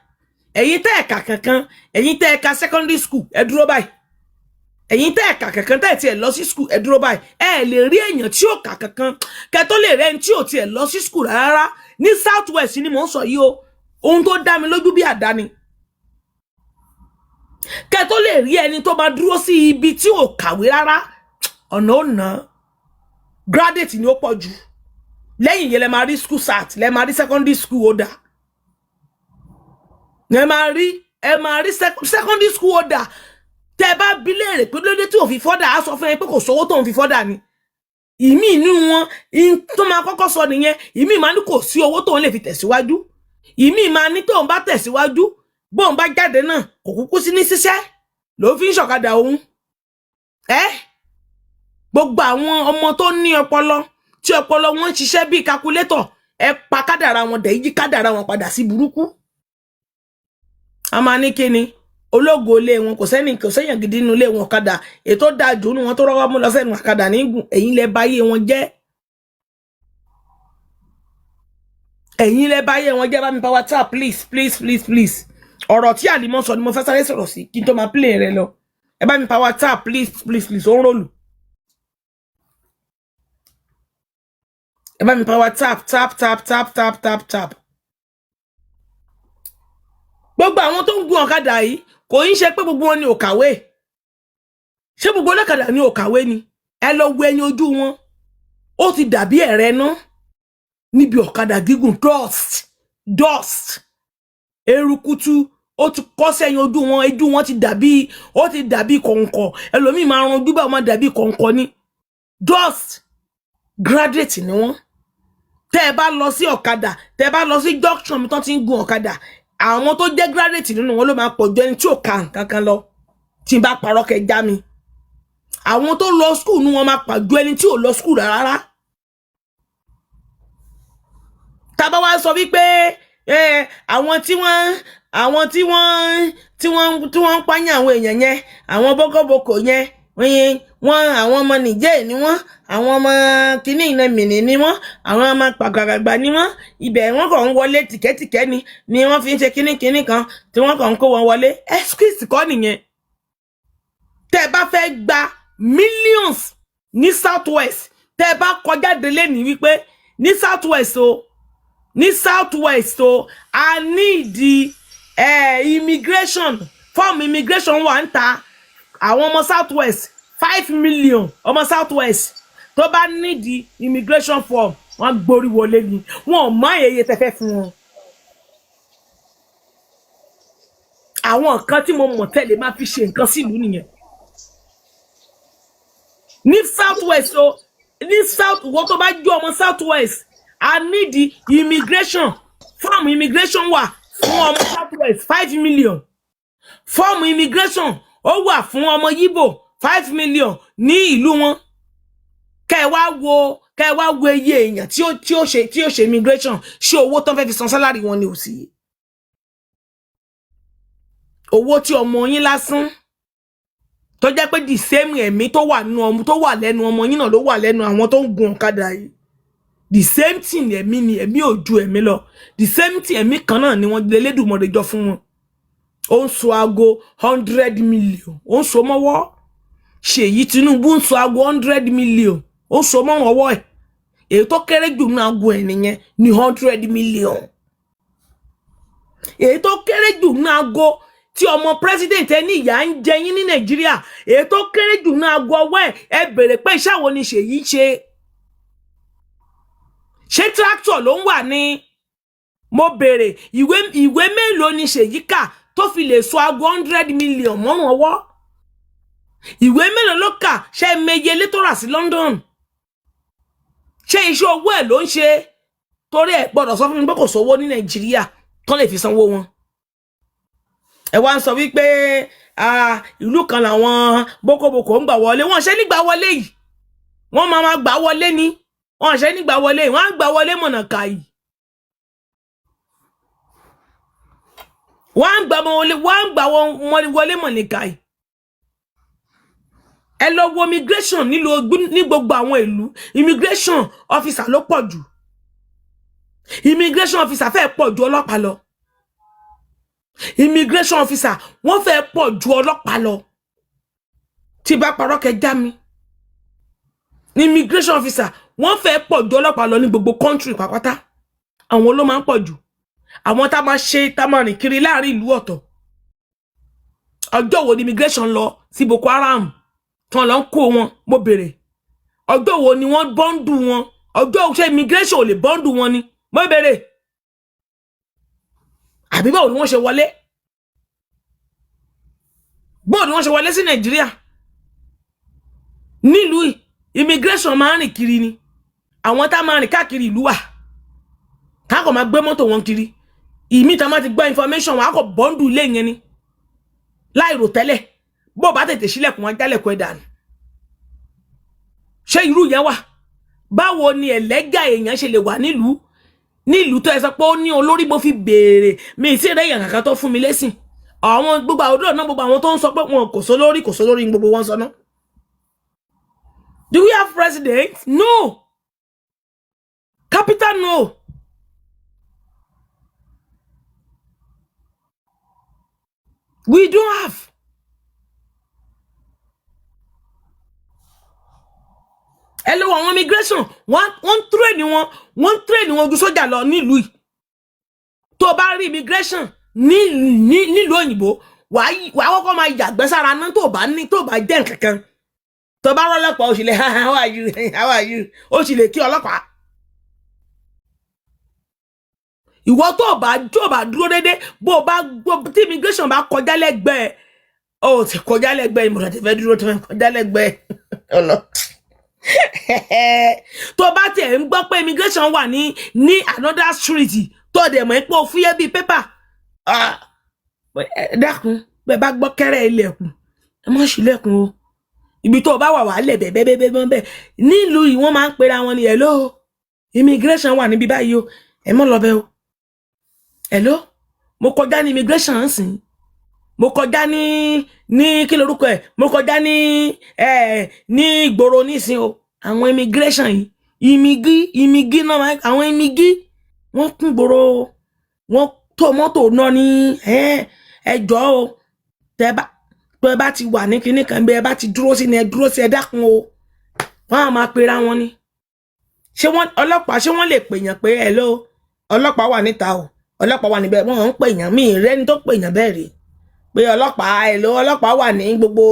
ẹ̀yin tẹ́ ẹ̀ka kankan ẹ̀yin tẹ́ ẹ̀ka secondary school ẹ dúró báyìí ẹ̀yin tẹ́ ẹ̀ka kankan tẹ́ ẹ̀ tiẹ̀ lọ sí school ẹ dúró báyìí ẹ lè rí èèyàn tí ò kà kankan kẹ tó lè rẹ́ni tí ò tiẹ̀ lọ sí school rárá ní South West ni mò ń sọ yìí o, ohun tó dá mi lójú bí àdáni. Kẹ́ tó lè rí ẹni tó máa dúró sí ibi tí ò kàwé rárá, ọ̀nà ọ̀nà graduate ni ó pọ̀ jù. Lẹ́yìn yẹn lẹ máa rí school sat, lẹ máa rí secondary school order. Ẹ máa rí secondary school order. Tẹ́ bá bi léèrè pé lóde tí ò fi fọ́dà á sọ fún ẹ pé kò sówó tó ń fi fọ́dà ni. Ìmí inú wọn tó máa kọ́kọ́ sọ nìyẹn, ìmí máa ní kò sí owó tó ń lè fi tẹ̀síwájú. Ìmí máa ní tó ń bá tẹ̀síwájú, bó ń bá jáde náà kò kúkú sí ní ṣiṣẹ́ ló fi ń ṣọ̀kadà òun. Gbogbo àwọn ọmọ tó ní ọpọlọ tí ọpọlọ wọn ṣiṣẹ́ bí calculator, ẹ pa kádàrá wọn dẹ̀ yí kádàrá wọn padà sí burúkú. A máa ní kíni ológo ilé wọn kò sẹ́yìn gidi nínú ilé wọn ọ̀kadà ètò dájú ní wọn tó rọ́wọ́ mú lọ sẹ́nu ọ̀kadà nígùn, ẹ̀yin lẹ báyé wọn jẹ́. Ẹ̀yin lẹ báyé wọn jẹ́. Bá mi power tap please. Ọ̀rọ̀ tí Àlímọ́ sọ ni mo fẹ́ sáré sọ̀rọ̀ sí kí n tó máa play rẹ lọ. Ẹ bá mi power tap please ó ń rólù. Ẹ bá mi power tap. Gbogbo àwọn tó ń gun ọ̀kadà yìí kò ń ṣe pé gbogbo wọn ni ò kàwé. Ṣé gbogbo ọlọ́kadà ni ò kàwé ni? Ẹ lọ wo ẹyin ojú wọn. Ó ti dàbí ẹ̀rẹ̀ náà níbi ọ̀kadà gígùn, dust. Erukutu ó ti kọ́ sẹ́yìn ojú wọn ti dàbí kọ̀ǹkọ̀. Ẹlòmíì máa ran ojú bá wọn dàbí kọ̀ǹkọ̀ ni. Dust. Graduate ni wọ́n. Tẹ́ ẹ bá lọ sí ọ̀kadà, tẹ́ ẹ bá lọ sí junction mi tán ti ń gun ọ̀kadà, àwọn tó jẹ́ graduate nínú wọn ló máa pọ̀ jù ẹni tí ò ka nǹkan kan lọ. Tí n bá parọ́ kẹ́ já mi. Àwọn tó lọ school nínú wọn máa pọ̀ jù ẹni tí ò lọ school rárá. Tá bá wá sọ wípé àwọn tí wọ́n ń pààyàn àwọn èèyàn yẹn, àwọn boko yẹn, àwọn ọmọ Nìjẹ̀ ni wọ́n, àwọn ọmọ kíní iná mìíní ni wọ́n, àwọn ọmọ pàgàgbà ni wọ́n, ibẹ̀ wọ́n kàn ń wọlé tìkẹ́tìkẹ́ ni wọ́n fi ń ṣe kíní kan tí wọ́n kàn ń kó wọn wọlé. Excuse kọ́ nìyẹn. Tẹ́ bá fẹ́ gba millions ní South West, tẹ́ bá kọjá délé ní wípé ní South West o a need immigration form immigration wà ń ta àwọn ọmọ South West 5 million ọmọ South West tó bá need immigration form wọ́n gborí wọlé ni wọ́n mọ ayẹyẹ tẹ́fẹ́ fún wọn. Àwọn nǹkan tí mo mọ̀ tẹ́lẹ̀ máa fi ṣe nǹkan sílùú nìyẹn. Ní South West o ní South wọ́n tó bá jẹ́ ọmọ South West I need the immigration form immigration wà fún ọmọ South West 5 million. Form immigration ó wà fún ọmọ Yíbò 5 million ní ìlú wọn. Kẹ́ wá wo iye èèyàn tí ó ṣe immigration, ṣé owó tán fẹ́ fi san salary wọn ni ò sí. Owó tí ọmọ yín lásán tó jẹ́ pé the same ẹ̀mí tó wà lẹ́nu ọmọ yín náà ló wà lẹ́nu àwọn tó ń gun ọ̀kadà yìí. The same thing ẹ̀mí ni ẹ̀mí ò ju ẹ̀mí lọ. The same thing ẹ̀mí kan náà ni wọ́n Elédùmarè jọ fún wọn. Ó ń so aago 100 million. Ó ń so mọ́wọ́. Ṣèyí Tinubu ń so aago 100 million. Ó ń so mọ́ ọwọ́ ẹ̀. Èyí tó kéré jù ní aago ẹ̀ nìyẹn ní 100 million. Èyí tó kéré jù ní aago tí ọmọ president ẹni ìyà ń jẹ yín ní Nàìjíríà. Èyí tó kéré jù ní aago ọwọ́ ẹ̀ bèrè pé iṣẹ́ wo ni Ṣèyí ṣe. Ṣé tractor ló ń wà ní? Mo bèrè ìwé mélòó ni Ṣèyí kà tó fi lè so aago 100 million mọ́rùn ọwọ́? Ìwé mélòó ló kà? Ṣé méje lé tó rà sí London? Ṣé iṣẹ́ owó ẹ̀ ló ń ṣe? Torí ẹ̀ gbọ́dọ̀ sọ fún mi pé kò sówó ní Nàìjíríà tó lè fi sanwó wọn. Ẹ wá ń sọ wípé ìlú kan làwọn boko ń gbà wọlé. Wọ́n ṣe nígbà wọlé yìí. Wọ́n máa gbà wọlé ni. Wọ́n ṣe nígbà wọlé yìí. Wọ́n gbà wọlé mọ̀nàkà yìí. Wọ́n gbà wọlé mọ̀nàkà yìí. Ẹ lọ wo immigration ní gbogbo àwọn ìlú. Immigration officer ló pọ̀ jù. Immigration officer fẹ́ pọ̀ ju ọlọ́pàá lọ. Immigration officer wọ́n fẹ́ pọ̀ ju ọlọ́pàá lọ. Tí bá parọ́ kẹ́ já mi. Immigration officer wọ́n fẹ́ pọ̀ ju ọlọ́pàá lọ ní gbogbo country pàpátá. àwọn ló máa ń pọ̀ jù àwọn tá máa ṣe tá máa rìn kiri láàrin ìlú ọ̀tọ̀ ọjọ́ wo ni immigration lọ sí Boko Haram tán lọ ń kó wọn mo béèrè ọjọ́ wo ni wọ́n bọ́ńdù wọn ọjọ́ ṣe immigration ò lè bọ́ńdù wọn ni mo béèrè àbí báwo ni wọ́n ṣe wọlé báwo ni wọ́n ṣe wọlé sí Nàìjíríà nílùú immigration máa ń rìn kiri ni àwọn tá máa rìn káàkiri ìlú wa ká kò máa gbé mọ́tò wọn kiri ìmí tá máa ti gbọ́ information wọn á kò bọ́ńdù ilé yẹn ni láìrò tẹ́lẹ̀ bó bá tètè sílẹ̀kùn wọn jálẹ̀kùn ẹ̀dà ni ṣé irú yẹn wà báwo ni ẹlẹ́gà èèyàn ṣe lè wà nílùú tó ẹ sọ pé ó ní olórí mo fi béèrè mi sí ẹ̀rẹ́ èèyàn kankan tó fún mi lẹ́sìn àwọn gbogbo àwọn náà gbogbo àwọn tó ń sọ pé wọn kò sólórí gbogbo wọn sọ náà. Do we have president? No. Capital no. We don't have. Hello, àwọn immigration, one train wọn ojú sójà lọ nílùú yìí. Tó bá rí immigration nílùú òyìnbó, wàá kọ́kọ́ máa yàgbẹ́ sára náà tó bá jẹ́ nǹkankan. Tó bá rọ́lọ́pàá ó sì lè how are you ó sì lè kí ọlọ́pàá. Ìwọ tó bá dúró dédé bó bá tí immigration bá kọjá lẹ́gbẹ̀ẹ́ ó ti kọjá lẹ́gbẹ̀ẹ́ ìmọ̀ràn tí fẹ́ dúró tó fẹ́ kọjá lẹ́gbẹ̀ẹ́ ọlọ́. Tó bá tẹ̀ ń gbọ́ pé immigration wà ní another street tó dẹ̀ mọ̀ pé ó fúyẹ́ bíi pépà dákun bẹ́ẹ̀ bá gbọ́ kẹ́rẹ́ ilẹ̀kùn ẹ má ṣílẹ̀kùn o ibi tó bá wà wà lẹ̀ bẹ́ẹ̀ nílùú yìí wọ́n máa ń pera wọn ní hello immigration wà níbi báyìí o ẹ mọ́ lọ bẹ́ẹ̀ o hello mo kọjá ní immigration ń sìn mo kọjá ní kí lorúkọ ẹ̀ mo kọjá ní ìgboro nísìn o àwọn immigration yìí imigi náà àwọn imigi wọ́n kún gbòòrò wọ́n tó mọ́tò náà ní ẹjọ́ o tẹ́ bá ti wà ní kinní kan bí ẹ bá ti dúró sí ni ẹ dúró sí ẹ dákun o wọ́n á máa pera wọn ni ṣé ọlọ́pàá ṣé wọ́n lè pèèyàn pé hello ọlọ́pàá wà níta o ọlọ́pàá wà níbẹ̀ wọ́n ń pèèyàn míì rẹ́ni tó pèèyàn bẹ́ẹ̀ rí pé ọlọ́pàá hello ọlọ́pàá wà ní gbogbo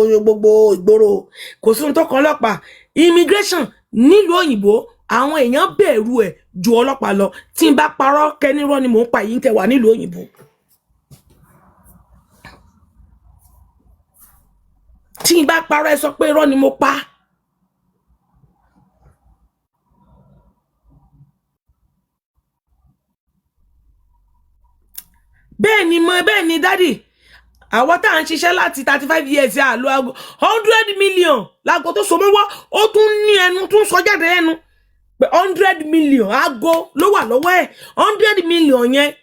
ìgboro kò sí ohun tó kan ọlọ́pàá immigration nílùú òyìnbó àwọn èèyàn bẹ̀rù ẹ̀ ju ọlọ́pàá lọ tí n bá parọ́ kẹ́nírọ́ ni mò ń pa yìí tẹ́ wà nílùú òyìnbó. Tí n bá parọ́ ẹ sọ pé irọ́ ni mo pa. Bẹ́ẹ̀ ni dádì àwọn tá à ń ṣiṣẹ́ láti 35 years àlọ aago 100 million láago tó so mọ́wọ́ ó tún ní ẹnu tún sọ jáde ẹnu pé 100 million aago ló wà lọ́wọ́ ẹ̀ 100 million yẹn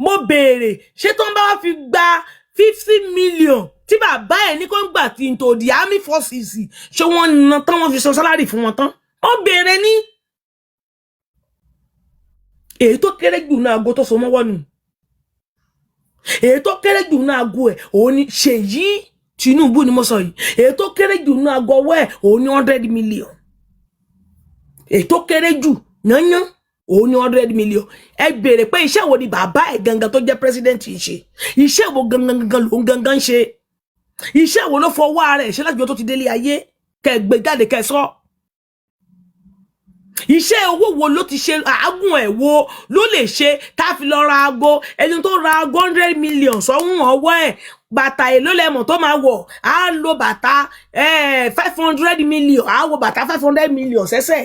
mo béèrè ṣé tó ń bá wá fi gba 50 million tí bàbá ẹ̀ ní kó ń gbà tí n tó di army forces ṣé wọ́n ná tán wọ́n fi san sálárì fún wọn tán ó béèrè ní èyí tó kéré jù náà aago tó so mọ́wọ́ nù èyí tó kéré jù náà aago ẹ̀ òun ni Ṣèyí Tinubu ni mo sọ yìí èyí tó kéré jù náà aago ọwọ́ ẹ̀ òun ni 100 million èyí tó kéré jù yányán òun ni 100 million ẹ béèrè pé iṣẹ́ wo ni bàbá ẹ̀ gangan tó jẹ́ president ń ṣe iṣẹ́ wo gangan ló ń gangan ṣe iṣẹ́ wo ló fọwọ́ ara ẹ̀ ṣe láti ọjọ́ tó ti délé ayé kẹ́ gbé jáde kẹ́ sọ iṣẹ́ owó wo ló ti ṣe àágùn ẹ̀ wo ló lè ṣe tá fi lọ ra aago ẹni tó ra aago 100 million sọ́hún ọwọ́ ẹ̀ bàtà èló lẹ́mọ̀ tó máa wọ̀ á lo bàtà 500 million á wo bàtà 500 million sẹ́sẹ̀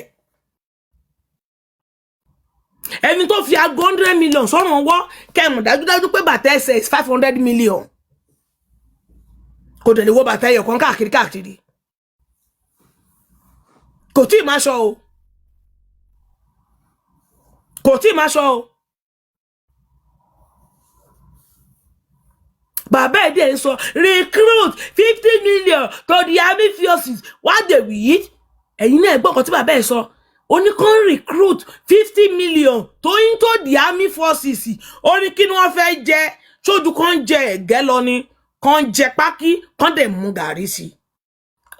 ẹni tó fi aago 100 million sọ́rùn ọwọ́ kẹ́mù dájúdájú pé bàtà ẹsẹ̀ 500 million kò tẹ̀lé wo bàtà ẹyọ kan káàkiri kò tí ì máa ṣọ o kò tí ì máa ṣọ o bàbá ẹ̀ dẹ̀ ń sọ recruit 50 million to the army forces what they will ẹ̀yin náà gbọ́ kan tí bàbá ẹ̀ sọ ó ní kàn recruit 50 million to into the army forces ó ní kí ni wọ́n fẹ́ jẹ sójú kan jẹ ẹ̀gẹ́ lọ ni kan jẹ pákí kan dẹ̀ mú gàrí sí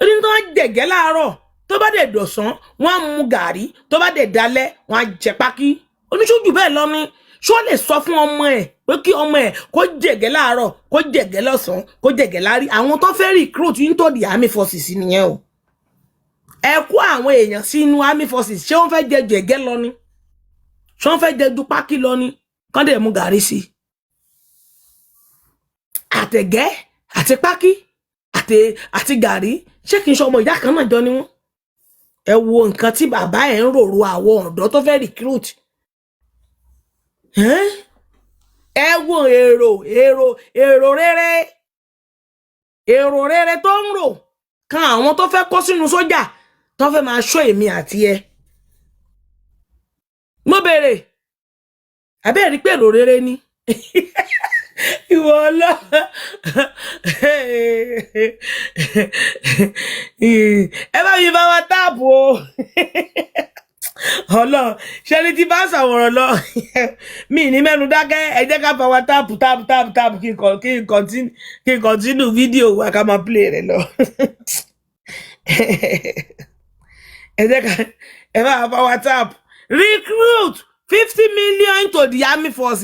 i ní tó wọ́n jẹ̀gẹ́ láàárọ̀ tó bá dẹ̀ dọ̀sán wọ́n á mú gàrí tó bá dẹ̀ dalẹ̀ wọ́n á jẹ pákí oníṣojú bẹ́ẹ̀ lọ ni ṣó lè sọ fún ọmọ ẹ̀ pé kí ọmọ ẹ̀ kó jẹ̀gẹ́ láàárọ̀ kó jẹ̀gẹ́ lọ́sàn-án kó jẹ̀gẹ́ lárí àwọn tó fẹ́ recruit into the army forces nìyẹn o ẹ kó àwọn èèyàn sínú army forces ṣé wọ́n fẹ́ jẹ jẹ̀gẹ́ lọ ni ṣé wọ́n fẹ́ jẹ dupákí lọ ni kán dẹ̀ mú gàrí sí àtẹ̀gẹ́ àti pákí àti gàrí ṣé kì í ṣe ọmọ ìyá kan náà jọ ni wọ́n ẹ wo nǹkan tí bàbá ẹ̀ ń rorò àwọn ọ̀dọ́ tó fẹ́ recruit ẹ wo èrò rere tó ń rò kan àwọn tó fẹ́ kó sínú sójà tó fẹ́ máa ṣọ́ èmi àti ẹ mo béèrè àbẹ́ rí pé èrò rere ni ìwọ ọlọ́ ẹ bá mi bá wa táàbù o ọlọ ṣe ni tí bá sàwọ̀rọ̀ lọ mi ní mẹ́nu dákẹ́ ẹ jẹ́ ká bá wa táàbù kí n kọ́ntínú fídíò wa ká máa play rẹ̀ lọ ẹ jẹ́ ká ẹ bá wa táàbù recruit 50 million into the army force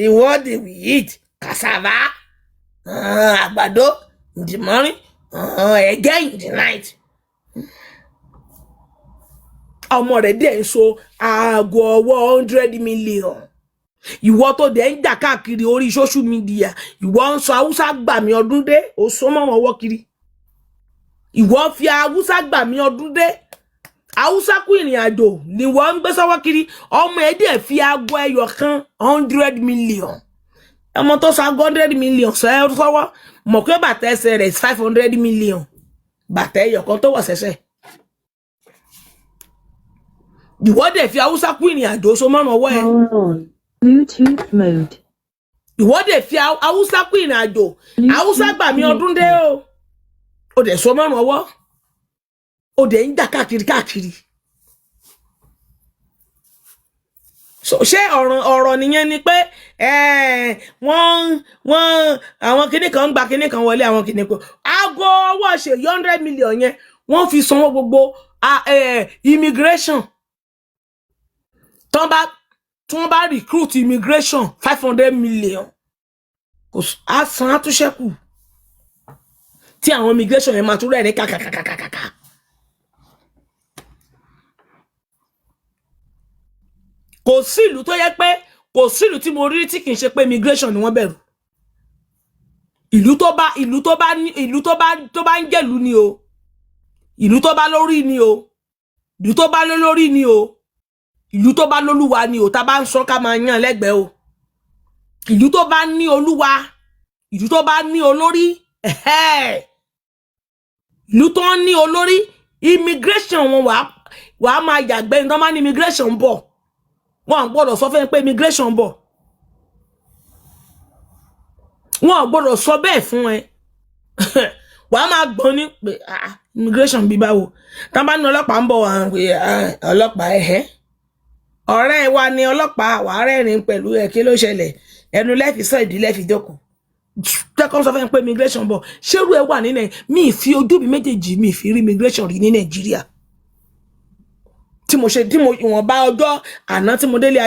ìwọ́de we eat cassava àgbàdo in the morning ẹ̀gẹ́ in the night ọmọ rẹ̀ dẹ̀ ń so aago ọwọ́ 100 million ìwọ tó dẹ̀ ń jà káàkiri orí social media ìwọ ń sọ haúsá gbà mí ọdún dé ó so mọ́ wọn ọwọ́ kiri ìwọ fi haúsá gbà mí ọdún dé haúsá kú ìrìn àjò ni wọ́n ń gbé sọ́wọ́ kiri ọmọ ẹ̀ dẹ̀ fi aago ẹyọ kan 100 million ọmọ tó sa 100 million sọ́wọ́ mọ̀ pé bàtà ẹsẹ̀ rẹ̀ 500 million bàtà ẹyọ kan tó wọ̀ sẹ́sẹ̀ ìwọ dẹ̀ fi haúsá kú ìrìn àjò so mọ́rùn ọwọ́ ẹ̀ Bluetooth mode. ìwọ dẹ̀ fi haúsá kú ìrìn àjò haúsá gbà mí ọdún dé o dẹ̀ so mọ́rùn ọwọ́ o dẹ̀ ń jà káàkiri so ṣé ọ̀rọ̀ nìyẹn ni pé wọ́n àwọn kinní kan ń gba kinní kan wọlé àwọn kinní kan aago ọwọ́ ṣe 100 million yẹn wọ́n fi sanwó gbogbo immigration tí wọ́n bá recruit immigration 500 million kò á san àtúnṣẹ́kù tí àwọn immigration yẹn máa tún rẹ̀ ní kàkàkàkàkà. kò sí ìlú tó yẹ pé kò sí ìlú tí mo rí tí kì í ṣe pé immigration ni wọ́n bẹ̀rù ìlú tó bá ń jẹ̀lú ni o ìlú tó bá lórí ni o ìlú tó bá lórí ni o ìlú tó bá lólúwa ni o tá bá ń sọ ká máa yàn lẹ́gbẹ̀ẹ́ o ìlú tó bá ní olúwa ìlú tó bá ní olórí ìlú tó ní olórí immigration wọn wàá máa yàgbẹ́ ní tó máa ní immigration ń bọ̀ wọn gbọ́dọ̀ sọ fún ẹ pé immigration ń bọ̀ wọn gbọ́dọ̀ sọ bẹ́ẹ̀ fún ẹ wàá máa gbọ́n ní pé immigration bí báwo tá bá ní ọlọ́pàá ń bọ̀ wà ń pè ọlọ́pàá ọ̀rẹ́ wa ni ọlọ́pàá wàá rẹ́rìn pẹ̀lú ẹ̀ kí ló ṣẹlẹ̀ ẹnu lẹ́fi sọ ìdí lẹ́fi jókòó tẹ́kọ̀ sọ fún ẹ pé immigration bọ̀ ṣérú ẹ wà nínú ẹ mi ì fi ojú mi méjèèjì mi ì fi rí immigration rí ní Nàìjíríà tí mo ìwọ̀nba ọjọ́ àná tí mo délé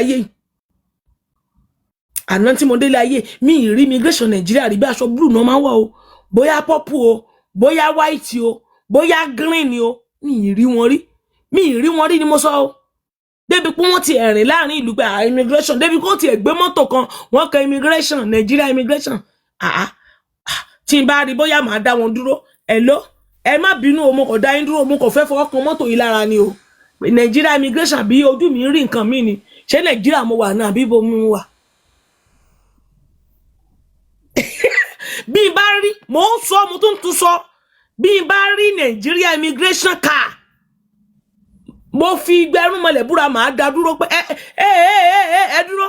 ayé mi ì rí immigration Nàìjíríà rí bí aṣọ blue náà máa ń wọ̀ o bóyá purple o bóyá white o bóyá green o mi ì rí wọn rí ni mo sọ o débi pé wọ́n ti ẹ̀rìn láàrin ìlú pé immigration débi pé wọ́n ti ẹ̀gbẹ́ mọ́tò kan wọ́n kan immigration Nàìjíríà immigration tí n bá rí bóyá màá dá wọn dúró ẹ má bínú o mo kò dá yín dúró mo kò fẹ́ fọwọ́ kan mọ́tò yìí lára ni o Nàìjíríà immigration bí ojú mi rí nǹkan mi ni ṣé Nàìjíríà mo wà náà bí ibo mi wà bí n bá rí mo ń sọ mo tún sọ bí n bá rí Nàìjíríà immigration car mo fi gbẹrún mọ́lẹ̀ búra màá dá dúró pé ẹ dúró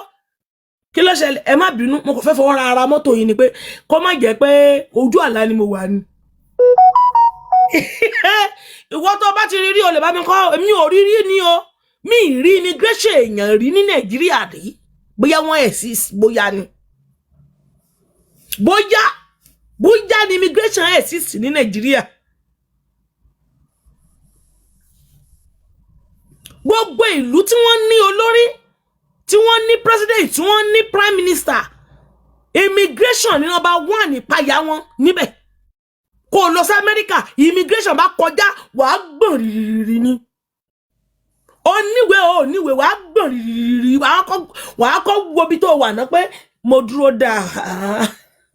kí ló ṣẹlẹ̀ ẹ má bínú mo kò fẹ́ fọwọ́ ra ara mọ́tò yìí ni pé kó má jẹ́ pé ojú àlá ni mo wà ní ìwọ tó bá ti rí o lè bá mi kọ́ èmi ò rí ni o mi ì rí immigration èèyàn rí ní Nàìjíríà rí bóyá wọ́n exist bóyá ni immigration exist ní Nàìjíríà gbogbo ìlú tí wọ́n ní olórí tí wọ́n ní president tí wọ́n ní prime minister immigration ní number 1 ìpayà wọn níbẹ̀ kó lọ sí Amẹ́ríkà immigration bá kọjá wàá gbọ̀n rìrì ni oníwèé wàá gbọ̀n rìrì wàá kọ́ wo bí tó wà náà pé mo dúró dáa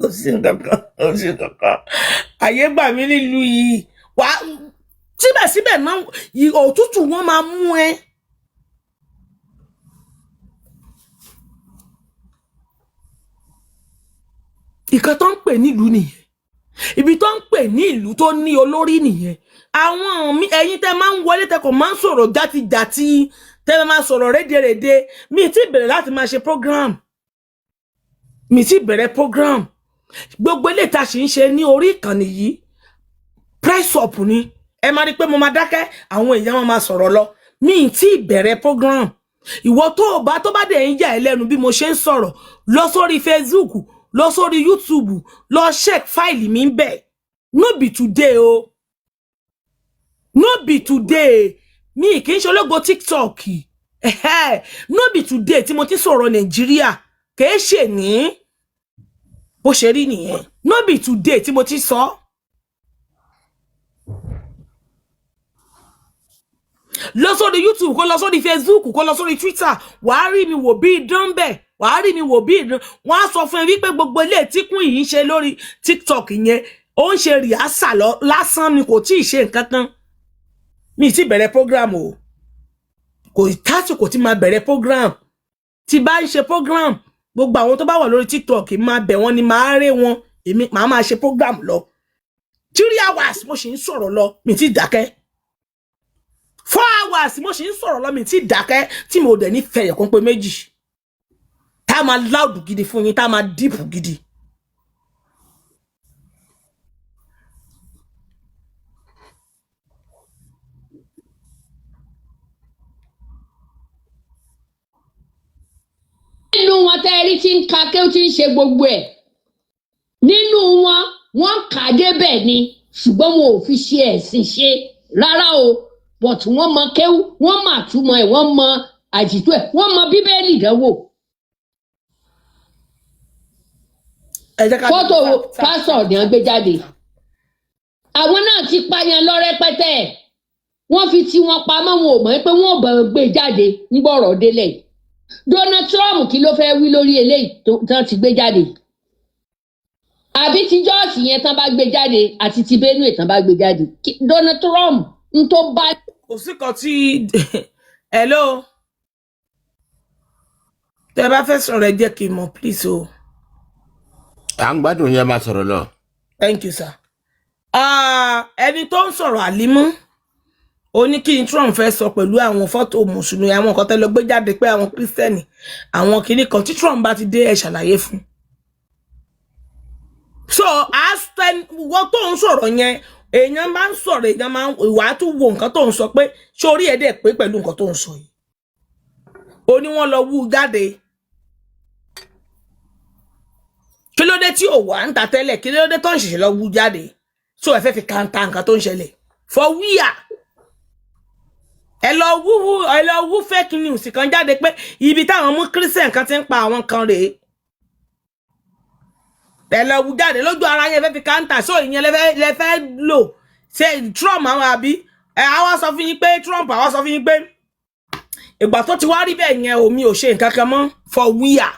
ó sì ń kankan ayé gbà mí nílùú yìí wàá síbẹ̀síbẹ̀ náà òtútù wọn máa mú ẹ. ìkan tó ń pè nílùú nìyẹn ibi tó ń pè ní ìlú tó ní olórí nìyẹn àwọn ẹ̀yin tẹ́ máa ń wọlé tẹ́ kò máa ń sọ̀rọ̀ játijàti tẹ́ máa sọ̀rọ̀ rédèrèdè mi ti bẹ̀rẹ̀ láti máa ṣe program gbogbo ilé tá sì ń ṣe ní orí ìkànnì yìí press up ni ẹ máa rí pé mo máa dákẹ́ àwọn èèyàn wọn máa sọ̀rọ̀ lọ mi ti bẹ̀rẹ̀ program ìwọ tó bá dẹ̀ ń yà ẹ́ lẹ́nu bí mo ṣe ń sọ̀rọ̀ lọ sórí Facebook lọ sórí YouTube lọ check file mi ńbẹ̀ no be today o no be today mi kì í ṣe ológo TikTok no be today tí mo ti sọ̀rọ̀ Nàìjíríà kì í ṣe ní bó ṣe rí nìyẹn no be today tí mo ti sọ lọ sórí YouTube kó lọ sórí Facebook kó lọ sórí Twitter wàá rí mi wò bí idán bẹ́ẹ̀ wàá rí mi wò bí idán wọ́n á sọ fún ẹ wípé gbogbo ilé tíkún yìí ń ṣe lórí TikTok yẹn ó ń ṣe rìhásà lásán ni kò tí ì ṣe nǹkan kan mi ti bẹ̀rẹ̀ program o kò tásìkò tí máa bẹ̀rẹ̀ program tí bá ń ṣe program gbogbo àwọn tó bá wà lórí TikTok máa bẹ̀ wọ́n ni máa rẹ́ wọn èmi máa ṣe program lọ 3 hours mo ṣì ń sọ̀rọ̀ lọ mi ti dákẹ́ 4 hours mo ṣì ń sọ̀rọ̀ lọ mi ti dákẹ́ tí mo dẹ̀ ní fẹ̀yẹ̀ kan pé méjì tá máa loud gidi fún yín tá máa deep gidi. nínú wọn tẹ́ rí tí ń ka kí ó ti ń ṣe gbogbo ẹ̀ nínú wọn kà débẹ̀ ni ṣùgbọ́n wọn ò fi ṣe ẹ̀sìn ṣe rárá o but wọ́n mọ kéwú wọ́n mọ àtúmọ̀ ẹ̀ wọ́n mọ àjìtú ẹ̀ wọ́n mọ bíbélì dánwò. fọ́tò pásọ̀ ni wọ́n gbé jáde àwọn náà ti pààyàn lọ rẹpẹtẹ wọ́n fi tí wọn pamọ́ wọn ò mọ̀ pé wọ́n ò bá gbé jáde nígbọ̀rọ̀ délẹ̀ yìí. Donald Trump kí ló fẹ́ wí lórí eléyìí tán ti gbé jáde àbí ti Jos yẹn tán bá gbé jáde àti ti Benue tán bá gbé jáde Donald Trump ń tó bá. kò sí kan tí hello tẹ́ bá fẹ́ sọ̀rọ̀ ẹ jẹ́ kí n mọ̀ please o. à ń gbádùn yẹn máa sọ̀rọ̀ lọ. Thank you sir. ẹni tó ń sọ̀rọ̀ Àlímú ó ní kí Trump fẹ́ sọ pẹ̀lú àwọn fọ́tò mùsùlùmí àwọn nǹkan tẹ́ lọ gbé jáde pé àwọn kírísítẹ́nì àwọn kìíní kan tí Trump bá ti dé ẹ ṣàlàyé fún. so wọ́n tó ń sọ̀rọ̀ yẹn èèyàn máa ń sọ̀rọ̀ èèyàn máa ń ìwà tó wo nǹkan tó ń sọ pé ṣé orí ẹ̀ dẹ̀ pé pẹ̀lú nǹkan tó ń sọ yìí. ó ní wọ́n lọ wú jáde. kí ló dé tí ò wà ń ta tẹ́lẹ̀ kí ló dé tó ń ṣẹ̀ṣẹ̀ lọ wú jáde so ẹ fẹ́ fi kàńtà nǹkan tó ń ṣẹlẹ̀ for wíyà. ẹ lọ wú fake news kan jáde pé ibi táwọn mú Christian kan ti ń pa àwọn kan rèé ẹ lọ wú jáde lójú ara yẹn fẹ́ fi káńtà so ìyẹn lẹ fẹ́ lò ṣe Trump àwọn àbí àwa sọ fún yín pé Trump àwa sọ fún yín pé ìgbà tó ti wá rí bẹ́ẹ̀ yẹn omi ò ṣe nǹkan kan mọ́ for wíyà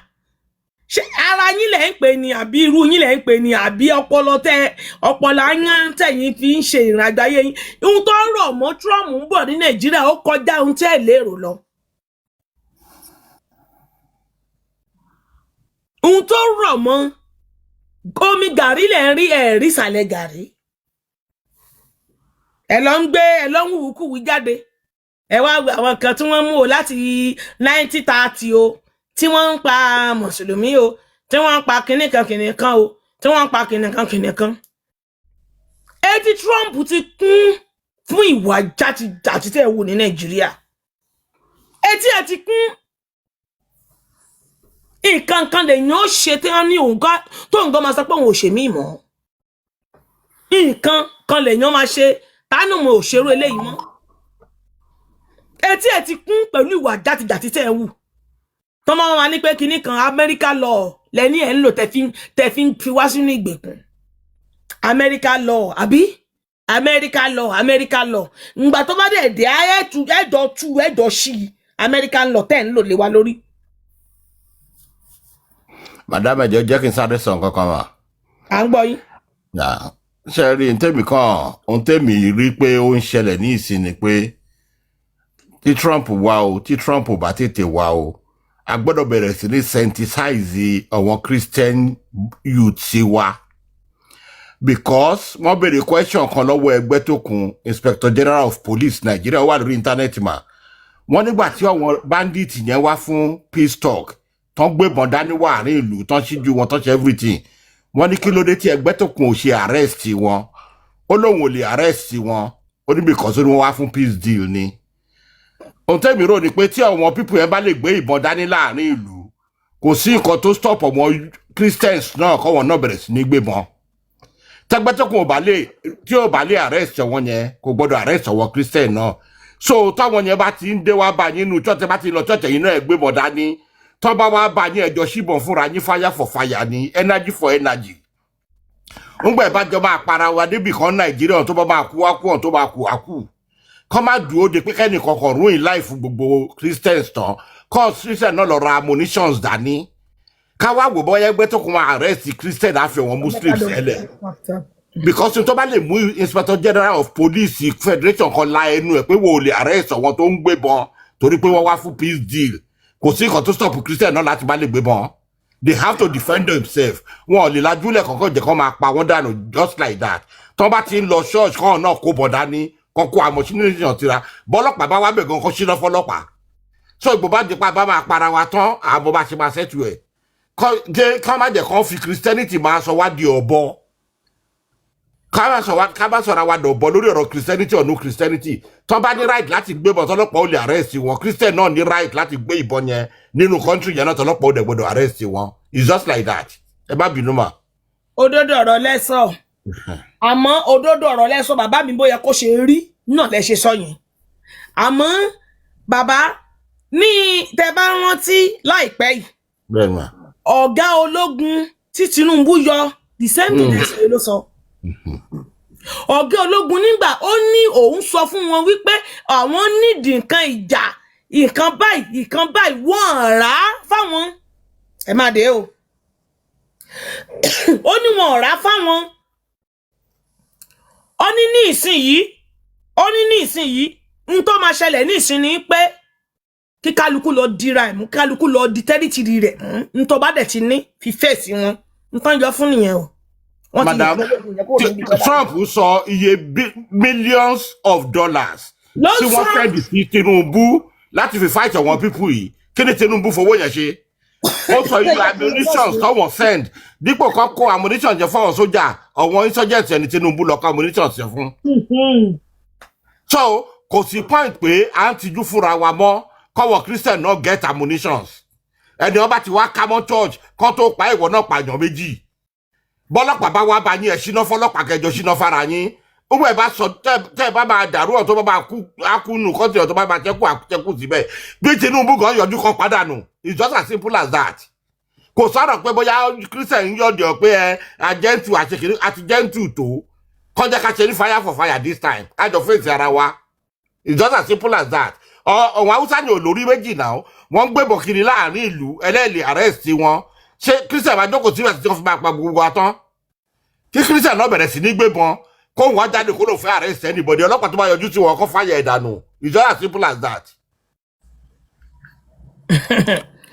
ṣé ara yín lẹ ń pè ní àbí irú yín lẹ ń pè ní àbí ọpọlọ ayán tẹ̀yin fi ń ṣe ìrìnàjò ayé yín ohun tó ń rọ̀ mọ́ Trump ń bọ̀ ní Nàìjíríà ó kọjá ohun tẹ́ ẹ̀ lérò lọ. ohun tó ń rọ̀ mọ́ omi gàrí lẹ̀ ń rí ẹ̀rí ìsàlẹ̀ gàrí ẹ lọ ń wùwúkúwú jáde ẹ wá àwọn kan tí wọ́n mú o láti 1930 o tí wọ́n ń pa mùsùlùmí o tí wọ́n ń pa kìnìkan o tí wọ́n ń pa kìnìkan. etí Trump ti kún fún ìwà játijàti tẹ́ ẹ wò ní Nàìjíríà etí ẹ ti kún nǹkan kan lè yàn ó ṣe tí wọ́n ní òun tó ń gbọ́ máa sọ pé òun ò ṣe mí mọ́ nǹkan kan lè yàn máa ṣe tánù mo ò ṣerú eléyìí mọ́ etí ẹ ti kún pẹ̀lú ìwà játijàti tẹ́ ẹ wù tọ́mọ wa ní pé kinní kan America law lẹ́ni ẹ̀ ń lò tẹ́ fi ń fi wá sínú ìgbèkùn America law àbí America law ngbà tó bá dé ẹ̀dọ̀ sí American law tẹ́ ń lò lé wa lórí. Madam ẹ̀jẹ̀ jẹ́ kí n sáré sọ nǹkan kan wà. À ń gbọ́ yín. Ṣé rí ohun tèmi rí pé ó ń ṣẹlẹ̀ ní ìsìn ni pé tí Trump bá tètè wá o a gbọ́dọ̀ bẹ̀rẹ̀ sí ní sensitize àwọn Christian youth sí wa because wọ́n béèrè question kan lọ́wọ́ Ẹgbẹ́tókun Inspector General of Police Nigeria wà lórí internet mà wọ́n nígbà tí àwọn bandit yẹn wá fún peace talk tán gbébọn dání wà àárín ìlú tán ṣíjú wọn tán ṣe everything wọ́n ní kí ló dé tí Ẹgbẹ́tókun ò ṣe arrest wọn ó lóun ò lè arrest wọn ó ní because ó ní wọ́n wá fún peace deal ni. Ohun tẹ́mi rò ni pé tí àwọn people yẹn bá lè gbé ìbọn dání láàrin ìlú kò sí nǹkan tó stop ọmọ Christians náà kọ́wọn náà bẹ̀rẹ̀ sí ní gbébọn tẹ́gbẹ́tókun tí ò bá lè arrest wọn yẹn kò gbọ́dọ̀ arrest àwọn Christian náà so táwọn yẹn bá ti ń dé wá bá yín nínú church bá ti lọ church yín náà gbébọn dání tó bá wá bá yín ẹjọ́ síbọn fúnra yín fire for fire ni energy for energy ńgbà ìbájọ́ máa para wa níbì kan Nàìjíríà tó bá máa kú wá kú ọ̀n tó máa kú wá kú kọ́ máa dúró de pé kẹ́ni kankan ruin life gbogbo Christians tán kọ́ Christian náà lọ ra ammunitions dání ká wá wò bọ́ Ẹgbẹ́tókun máa arrest Christian àfi àwọn Muslims ẹlẹ̀ because tó bá lè mú Inspector General of Police Federation kan la ẹnu ẹ̀ pé wò ó lè arrest àwọn tó ń gbébọn torí pé wọ́n wá fún peace deal kò sí nǹkan tó stop Christian náà láti bá lè gbébọn they have to defend themselves wọn ò lè lajúlẹ̀ kankan jẹ́ kán máa pa wọ́n dànù just like that tó bá ti ń lọ church kan náà kó bọ̀ dání kọ́kọ́ àmọ̀sínú tira bọ́lọ́pàá bá wá bẹ̀ gan kọ́ síná fọlọ́pàá so ìgbò bá jẹ́ pa bá máa para wa tán àbọ̀ bá ṣe máa ṣẹ́tù ẹ̀ kọ́ má jẹ́ kán fi Christianity máa sọ wá di ọ̀bọ ká bá sọ̀rọ̀ wa dọ̀bọ lórí ọ̀rọ̀ Christianity or no Christianity tó bá ní right láti gbé ìbọn tọ́lọ́pàá ó lè arrest wọn Christian náà ní right láti gbé ìbọn yẹn nínú country yẹn náà tọ́lọ́pàá ó dẹ̀ gbọ́dọ̀ arrest wọn it's just like that ẹ má bínú mà. Òdodo ọ̀rọ̀ lẹ́sọ̀ àmọ́ òdodo ọ̀rọ̀ lẹ́sọ̀ bàbá mi bóyá kó ṣe rí náà lẹ ṣe sọ yẹn àmọ́ bàbá ní tẹ bá rántí láìpẹ́ yìí ọ̀gá ológun tí Tinubu yọ the same thing ẹ̀sìn ló sọ ọ̀gá ológun nígbà ó ní òun sọ fún wọn wípé àwọn nídìí nǹkan ìjà nǹkan báyìí wọ́n rà á fáwọn ẹ má dé o ó ní wọ́n rà á fáwọn ó ní ní ìsinyìí n tó máa ṣẹlẹ̀ ní ìsìn ni pé kí kálukú lọ dira ẹ̀ mú kálukú lọ di tẹ́rìtìrì rẹ̀ n tó bá dẹ̀ ti ní fi fèsì wọn n tán yọ fún nìyẹn o. Madam Trump sọ iye millions of dollars tí wọ́n fẹ́ di sí Tinubu láti fi fight àwọn people yìí kí ni Tinubu fowó yẹn ṣe ó sọ iye ammunitions tọ́wọ́n send dípò kan kó ammunitions jẹ fáwọn sójà àwọn insurgents ẹni Tinubu lọ kó ammunitions jẹ fún. So kò sí point pé à ń tijú fúnra wa mọ́ kọ́wọ́ Christian náà get ammunitions ẹni ọba ti wá kámọ́ church kan tó pa ìwọ náà pààyàn méjì bọ́lọ́pàá bá wá bá yín ẹ̀ ṣínà fọlọ́pàá kẹjọ ṣínà fara yín owó ẹ̀ bá sọ tẹ́ ẹ bá máa dàrú ọ̀ tó bá máa kú nù kọ́ńtì ọ̀ tó bá máa jẹ́kù síbẹ̀ bí Tinubu gan yọjú kan pàdánù it's just as simple as that kò sọ̀rọ̀ pé bóyá Christian yọ̀dọ̀ pé ẹ àjẹ́ntù àṣekèrè àti jẹ́ntù tó kọjá ká ṣe ní fire for fire this time kájọ fèsì ara wa it's just as simple as that ọ̀wọ́n Haúsá ni olórí méjì náà wọ́n ń gbébọn kiri láàrin ìlú ẹlẹ́ẹ̀lì arrest wọn ṣé Christian máa jókòó síbẹ̀ tí wọ́n fi máa pa gbogbo wa tán kí Christian náà bẹ̀rẹ̀ sí ní gbébọn kó wọ́n jáde kó ló fẹ́ arrest anybody ọlọ́pàá tó bá yọjú sí wọn kó fàyà ìdànù it's just as simple as that.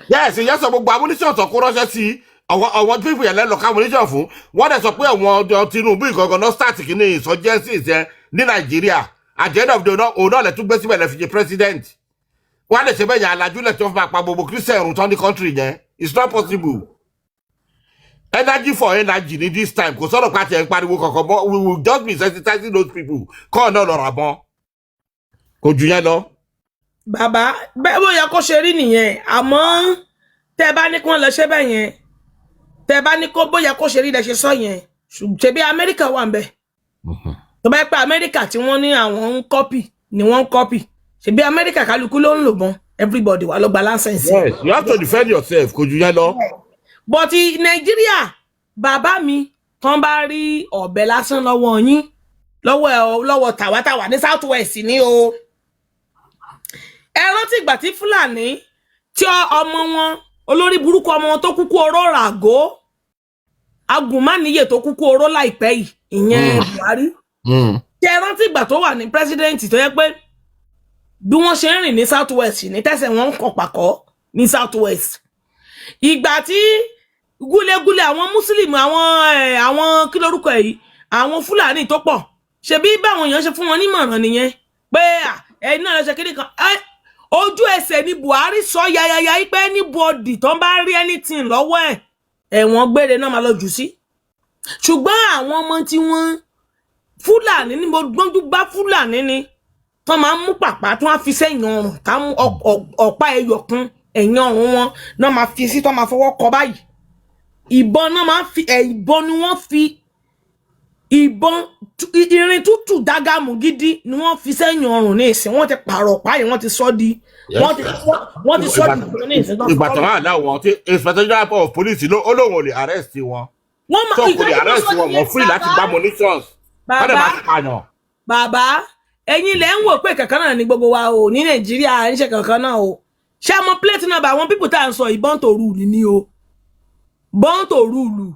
Yes ìyẹn sọ gbogbo ammunition tó kó ránṣẹ́ sí àwọn people yẹn lẹ́nu ká ammunition fún wọ́n dẹ̀ sọ pé àwọn Tinubu ìgangan náà start kìíní insurgencies yẹn ní Nàìjíríà at the end of the day òun náà lè tún gbé síbẹ̀ lè fi jẹ president wọ́n á lè ṣe bẹ́ẹ̀ yẹn alájúlẹ̀ tó fi máa pa gbogbo Christian rùn tán ní country yẹn it's not possible. Energy for energy ní this time kò sọ̀rọ̀ pàtẹ́ ẹ̀ ń pariwo kankan mọ́ we will just be sensitizing those people kọ́ ọ̀nà lọ́ra mọ́ kò jù yẹn lọ. Bàbá bẹ́ẹ̀ bóyá kó ṣe rí nìyẹn àmọ́ tẹ́ bá ní kí wọ́n lọ ṣe bẹ́ẹ̀ yẹn tẹ́ bá ní kó bóyá kó ṣe rí lẹ ṣe sọ yẹn ṣebí Amẹ́ríkà wà ń bẹ̀ tó bá pẹ́ Amẹ́ríkà tí wọ́n ní àwọn ń kọ́pì ni wọ́n ń kọ́pì ṣebí Amẹ́ríkà kálukú ló ń lò bọ́n everybody wà lọ gba license. Yes, you have to defend yourself kò ju yẹn lọ. But Nàìjíríà bàbá mi tán bá rí ọ̀bẹ lásán lọ́wọ́ yín lọ́wọ́ tàwátàwá ní South West ni o. Ẹ rántí ìgbà tí Fúlàní tí ọmọ wọn olórí burúkú ọmọ wọn tó kúkú oró ràgó agùnmáníyè tó kúkú oró láìpẹ́ yìí ìyẹn Buhari. Ẹ rántí ìgbà tó wà ní president tó yẹ pé bí wọ́n ṣe ń rìn ní South West ní tẹ́sẹ̀ wọn ń kàn pàkọ́ ní South West. Ìgbà tí gúlégúlé àwọn Muslim àwọn kí lórúkọ yìí àwọn Fúlàní tó pọ̀ ṣebí báwọn èèyàn ṣe fún wọn nímọ̀ràn nìyẹn pé ẹ̀yin náà lọ ṣe kíní kan ojú ẹsẹ̀ ni Buhari sọ yayaya pé anybody tó ń bá rí anything lọ́wọ́ ẹ̀ ẹ̀wọ̀n gbére náà máa lọ jù sí. Ṣùgbọ́n àwọn ọmọ tí wọ́n Fúlàní ní mo gbọ́njú bá Fúlàní ni tó máa ń mú pàpà tó máa fi sẹ́yìn ọrùn tá mú ọ̀pá ẹyọ kan ẹ̀yìn ọrùn wọn náà máa fi sí tó máa fọwọ́ kọ báyìí. Ìbọn náà máa fi ìbọn ni wọ́n fi ìbọn irin tútù dágàmù gidi ni wọ́n fi sẹ́yìn ọrùn ní ìsìn wọ́n ti pààrọ̀ ọ̀pá yìí wọ́n ti sọ di wọ́n ti sọ di ìbọn ní ìsìn. Ìgbà tó wà náà wọn tí Inspector General of Police ó lóun ò lè arrest wọn. So kò lè arrest wọn wọ́n free láti gba munitions. Bàbá ẹ̀yin lẹ ń wò pé kankan náà ní gbogbo wa o ní Nàìjíríà ń ṣe kankan náà o. Ṣé mo plate number àwọn people tá ń sọ ìbọn tó rule ni o. Born to rule.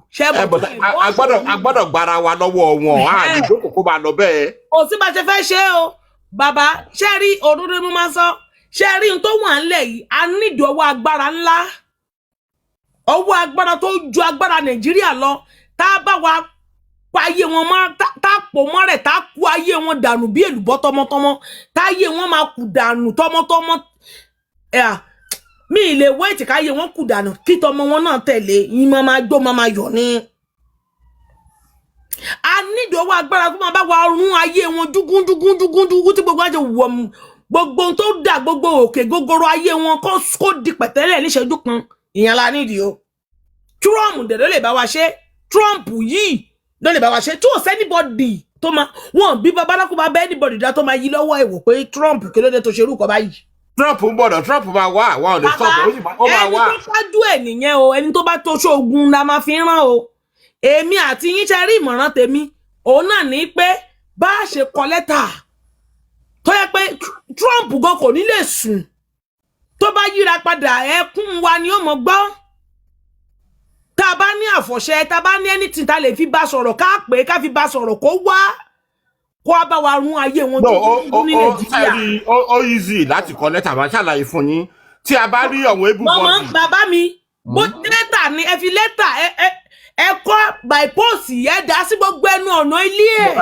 Agbọ́dọ̀ gbára wa lọ́wọ́ wọn. A lè jókòó kó máa lọ bẹ́ẹ̀. Ó sì bá ṣe fẹ́ ṣe o. Bàbá, ṣé rí òdodo mo máa sọ. Ṣé rí n tó wà ńlẹ̀ yìí, a nídìí ọwọ́ agbára ńlá. Ọwọ́ agbára tó ju agbára Nàìjíríà lọ. Tá bá wa pa ayé wọn mọ́, tá pò mọ́ rẹ̀, tá kú ayé wọn dànù bí èlùbọ́ tọmọtọmọ. Tá ayé wọn máa kú dànù tọmọtọmọ. Mi ilé wait káyé wọn kú dànù kí tọmọ wọn náà tẹ̀lé yín máa jó máa yọ̀ ní. A nídìí owó agbára tó máa bá wa rún ayé wọn dúgún tí gbogbo àjẹ wọ̀ gbogbo tó dà gbogbo òkè gogoro ayé wọn kó di pẹ̀tẹ́lẹ̀ níṣẹ́jú kan ìyẹn la nídìí o. Trump dẹ̀ ló lè bá wa ṣe Trump yìí ló lè bá wa ṣe tí ò sẹ́nibọ́dì tó máa wọ́n bí babaláku bá bẹ́ anybody dá tó máa yí lọ́wọ́ ẹ̀wò pé Trump kí ló dé tó ṣerú kọ báyìí. Trump ń bọ̀dọ̀ Trump máa wá àwọn ọ̀dẹ stop ó máa wá. Ẹni tó ṣáájú ẹ̀ nìyẹn o ẹni tó bá tó ṣoògùn la máa fi rán o. Èmi àti yín ṣe rí ìmọ̀ràn tèmi òun náà ní pé bá a ṣe kọ lẹ́tà tó yẹ pé Trump gan kò ní lè sùn tó bá yíra padà ẹkún wa ni ó mọ̀ gbọ́. Tá a bá ní àfọ̀ṣẹ tá a bá ní anything tá a lè fi bá sọ̀rọ̀ ká pé ká fi bá sọ̀rọ̀ kó wá kó a bá wa rún ayé wọn tó ní Nàìjíríà. Ó easy láti kọ lẹ́tà máa ṣàlàyé fún yín tí a bá rí àwọn ebú bọ́ọ̀dù. Mọ̀mọ́ bàbá mi bó lẹ́tà ni ẹ fi lẹ́tà ẹ kọ́ by post ẹ dá sí gbogbo ẹnu ọ̀nà ilé ẹ̀.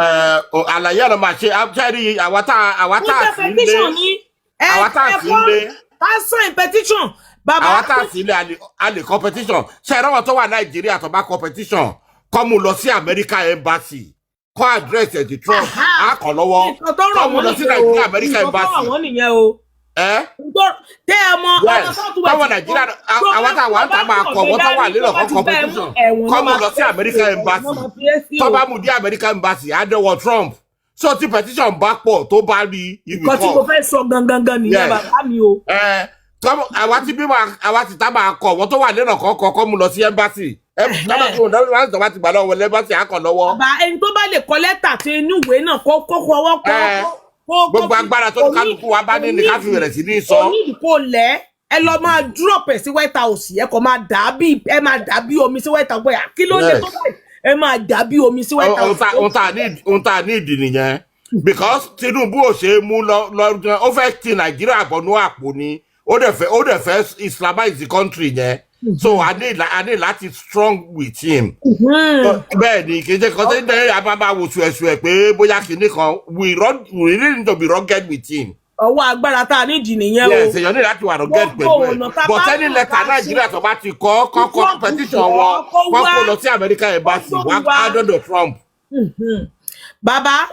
Àlàyé ọ̀nà máa ṣe àbújáde àwa tá sí ilé. Ká sign petition. Àwa tá sí ilé a lè competition. Ṣé ẹ̀rọ wọn tó wà Nàìjíríà tó bá competition kọ́ mu lọ sí America Embassy. Kọ́ address ẹ̀ di Trump á kọ̀ lọ́wọ́ kọ́ mu lọ sí Nàìjíríà America Embassy. Tẹ́ ẹ mọ ọmọ South West. Báwọn Nàìjíríà àwọn táwọn àǹtà máa kọ̀ wọ́n tó wà nílò kọ́ competition kọ́ mu lọ sí America Embassy. Tó bá mu dé America Embassy á dẹ́wọ̀ Trump. So tí petition bá pọ̀ tó bá rí ibi kọ́. Nǹkan tí mo fẹ́ sọ gangan nìyẹn bàbá mi o. Àwa ti tá máa kọ̀ wọ́n tó wà nílò kọ́ mu lọ sí Embassy. Bá ti gbà lọ́wọ́ lẹ́bàtì àkọ́ lọ́wọ́. Bàbá ẹni tó bá lè kọ lẹ́tà tí inú ìwé náà kó fọwọ́ kọ́. Gbogbo agbára tó kálukú wa bá ní ní ká fi bẹ̀rẹ̀ sí ní sọ. Onídìí kò lẹ́ ẹ lọ máa drop ẹ̀ sí White House ẹ kò máa dàbí omi sí White House kí ló dé tó báyìí ẹ máa dàbí omi sí White House. Ohun tá a ní ìdí nìyẹn because Tinubu ò ṣe é mú lọ ó fẹ́ ti Nàìjíríà bọ̀nú àpò ni ó dẹ̀ fẹ́ Islamize the country yẹn. So I need láti strong with him. Bẹ́ẹ̀ ni kì í ṣe kan tó ń dẹ́ abábá wo ṣùẹ̀ṣùẹ̀ pé bóyá kìíní kan we really need to be rugged with him. Ọwọ́ agbára tá a nídìí nìyẹn o. Yes, èèyàn ní láti wà rugged pẹ̀lú ẹ̀. But any letter Nàìjíríà tó bá ti kọ́ petition wọn wọ́n kó lọ sí American Embassy wọ́n á dọ́dọ̀ Trump. Bàbá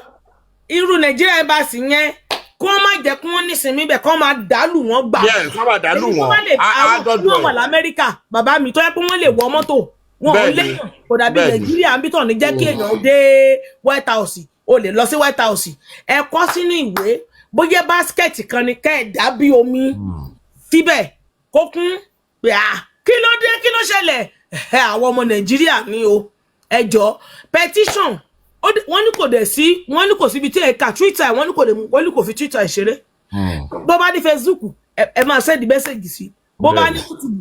irú Nigeria Embassy yẹn kí wọ́n má jẹ́ kí wọ́n nísìnyí bẹ̀ kí wọ́n máa dàlù wọn gbà. Yes, kí wọ́n máa dàlù wọn. Àwọn tí wọ́n wà l'Amẹ́ríkà bàbá mi tó yẹ pé wọ́n lè wọ mọ́tò wọn ò léèyàn kò dàbí Nàìjíríà ń bí tàn ní jẹ́ kí èèyàn dé White House o lè lọ sí White House ẹ kọ sínú ìwé bóyá báskẹ̀tì kan ni kẹ́ ẹ̀ dà bí omi síbẹ̀ kó kún pé kí ló dé kí ló ṣẹlẹ̀ àwọn ọmọ Nàìjíríà ní o ẹjọ́ petition wọ́n ní kò dẹ̀ sí wọ́n ní kò síbi tí ẹ̀ka Twitter wọ́n ní kò fi Twitter ṣeré bó bá ní Facebook ẹ máa send message sí bó bá ní YouTube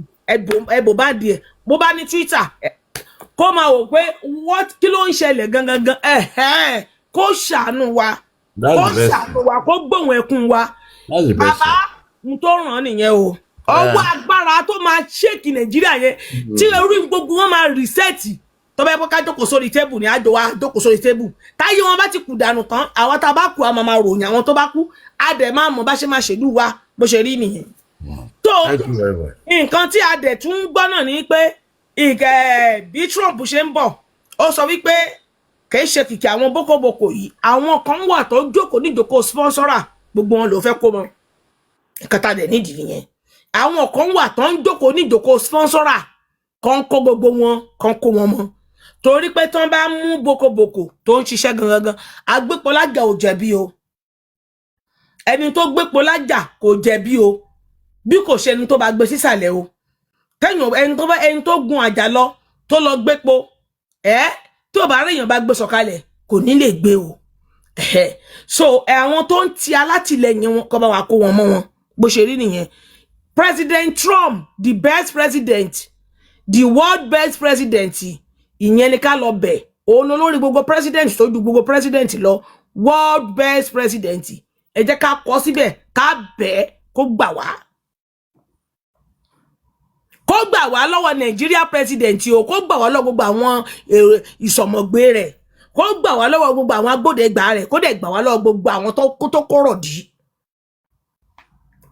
ẹbò bá díẹ̀ bó bá ní Twitter kó máa wò pé kí ló ń ṣẹlẹ̀ gangan kó ṣàánú wa kó gbóhùn ẹkún wa bàbá n tó ràn nìyẹn o ọwọ́ agbára tó máa ṣèkì Nàìjíríà yẹn tí orí gbogbo wọn máa rìsẹ́ẹ̀tì tó bá yẹ kó ká jókòó sórí tébù ní àjọ wa jókòó sórí tébù táyé wọn bá ti kù dànù tán àwọn tá a bá kú a máa ròyìn àwọn tó bá kú a dẹ̀ máa mọ̀ bá ṣe máa ṣèlú wa bó ṣe rí nìyẹn. tó nǹkan tí a dẹ̀ tún gbọ́ náà ni pé bí Trump ṣe ń bọ̀ ó sọ wípé kìí ṣe kìkì àwọn bókòbókò yìí àwọn kan wà tó jókòó níjókòó sponsora gbogbo wọn ló fẹ́ kó mọ nǹkan tá a dẹ̀ nídìí nìyẹn àwọn kan wà tó ń jókòó níjókòó sponsora kan kó gbogbo wọn kan kó wọn mọ torí pé tán bá mú bókòbókò tó ń ṣiṣẹ́ gangan agbépolájà ò jẹ̀bi o ẹni tó gbépolájà kò jẹ̀bi o bí kò ṣe ẹni tó bá gbé sísàlẹ̀ o ẹni tó gun àjà lọ tó lọ gbépo tó bá rí èèyàn bá gbé sọ̀kalẹ̀ kò ní lè gbé o so àwọn tó ń ti alátìlẹyìn wọn kọ́ bá wa kó wọn mọ́ wọn bó ṣe rí nìyẹn. President Trump the best president the world best president ìyẹn ni ká lọ bẹ̀ òun lórí gbogbo president tó ju gbogbo president lọ world best president ẹ jẹ́ ká kọ síbẹ̀ ká bẹ̀ kó gbà wá lọ́wọ́ Nigeria president o kó gbà wá lọ́wọ́ gbogbo àwọn ìsọmọgbé rẹ̀ kó gbà wá lọ́wọ́ gbogbo àwọn agbódegbà rẹ̀ kó dẹ̀ gbà wá lọ́wọ́ gbogbo àwọn tó kóró dí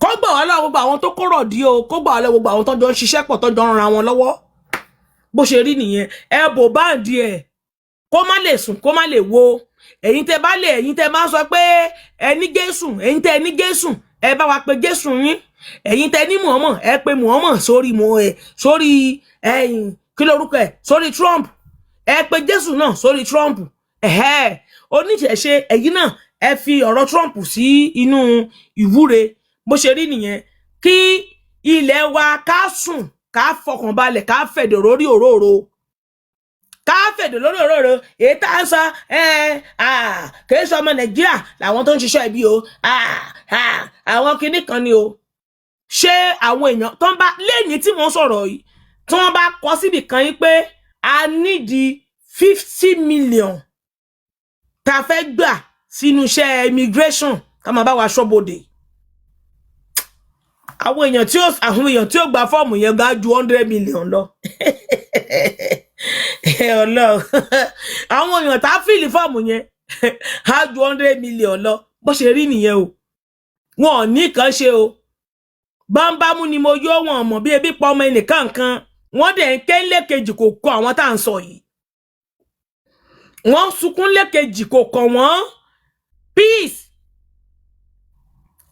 kó gbà wá lọ́wọ́ gbogbo àwọn tó kóró dí o kó gbà wá lọ́wọ́ gbogbo àwọn tó jọ ń ṣiṣẹ́ pọ̀ tó jọ ń ran wọn lọ́wọ́ bó ṣe rí nìyẹn ẹ bò báǹdì ẹ kó má lè sùn kó má lè wo ẹ̀yin tẹ́ bá sọ pé ẹ ní Jésù ẹ̀yin tẹ́ ní Jésù ẹ bá wa pe Jésù yín ẹ̀yin tẹ́ ní Muhammad ẹ pe Muhammad sórí kí lorúkọ ẹ sórí Trump ẹ pe Jésù náà sórí Trump oníṣẹ̀ṣe ẹ̀yin náà ẹ fi ọ̀rọ̀ Trump sí inú ìwúre bó ṣe rí nìyẹn kí ilẹ̀ wa ká sùn ká fọkàn balẹ̀ ká fẹ̀dọ̀ lórí òróró èyí tá a sọ kìí sọ ọmọ Nàìjíríà làwọn tó ń ṣiṣẹ́ ibi o àwọn kinní kan ni o ṣé àwọn èèyàn tó ń bá lẹ́yìn tí wọ́n sọ̀rọ̀ yìí tí wọ́n bá kọ síbì kan yìí pé a nídìí 50 million tá a fẹ́ gbà sínú iṣẹ́ immigration ká máa bá wa ṣọ́bodè àwọn èèyàn tí ó gba fọ́ọ̀mù yẹn ga ju 100 million lọ Ọlọ́run àwọn èèyàn tá fìlì fọ́ọ̀mù yẹn á ju 100 million lọ bó ṣe rí nìyẹn o wọn ò ní kan ṣe o bámbámú ni mo yó wọn mọ̀ bí ebi pa ọmọ ẹnìkan kan wọ́n dẹ̀ ń ké lẹ́kejì kò kọ àwọn tá à ń sọ yìí wọ́n sunkún lẹ́kejì kò kọ wọ́n peace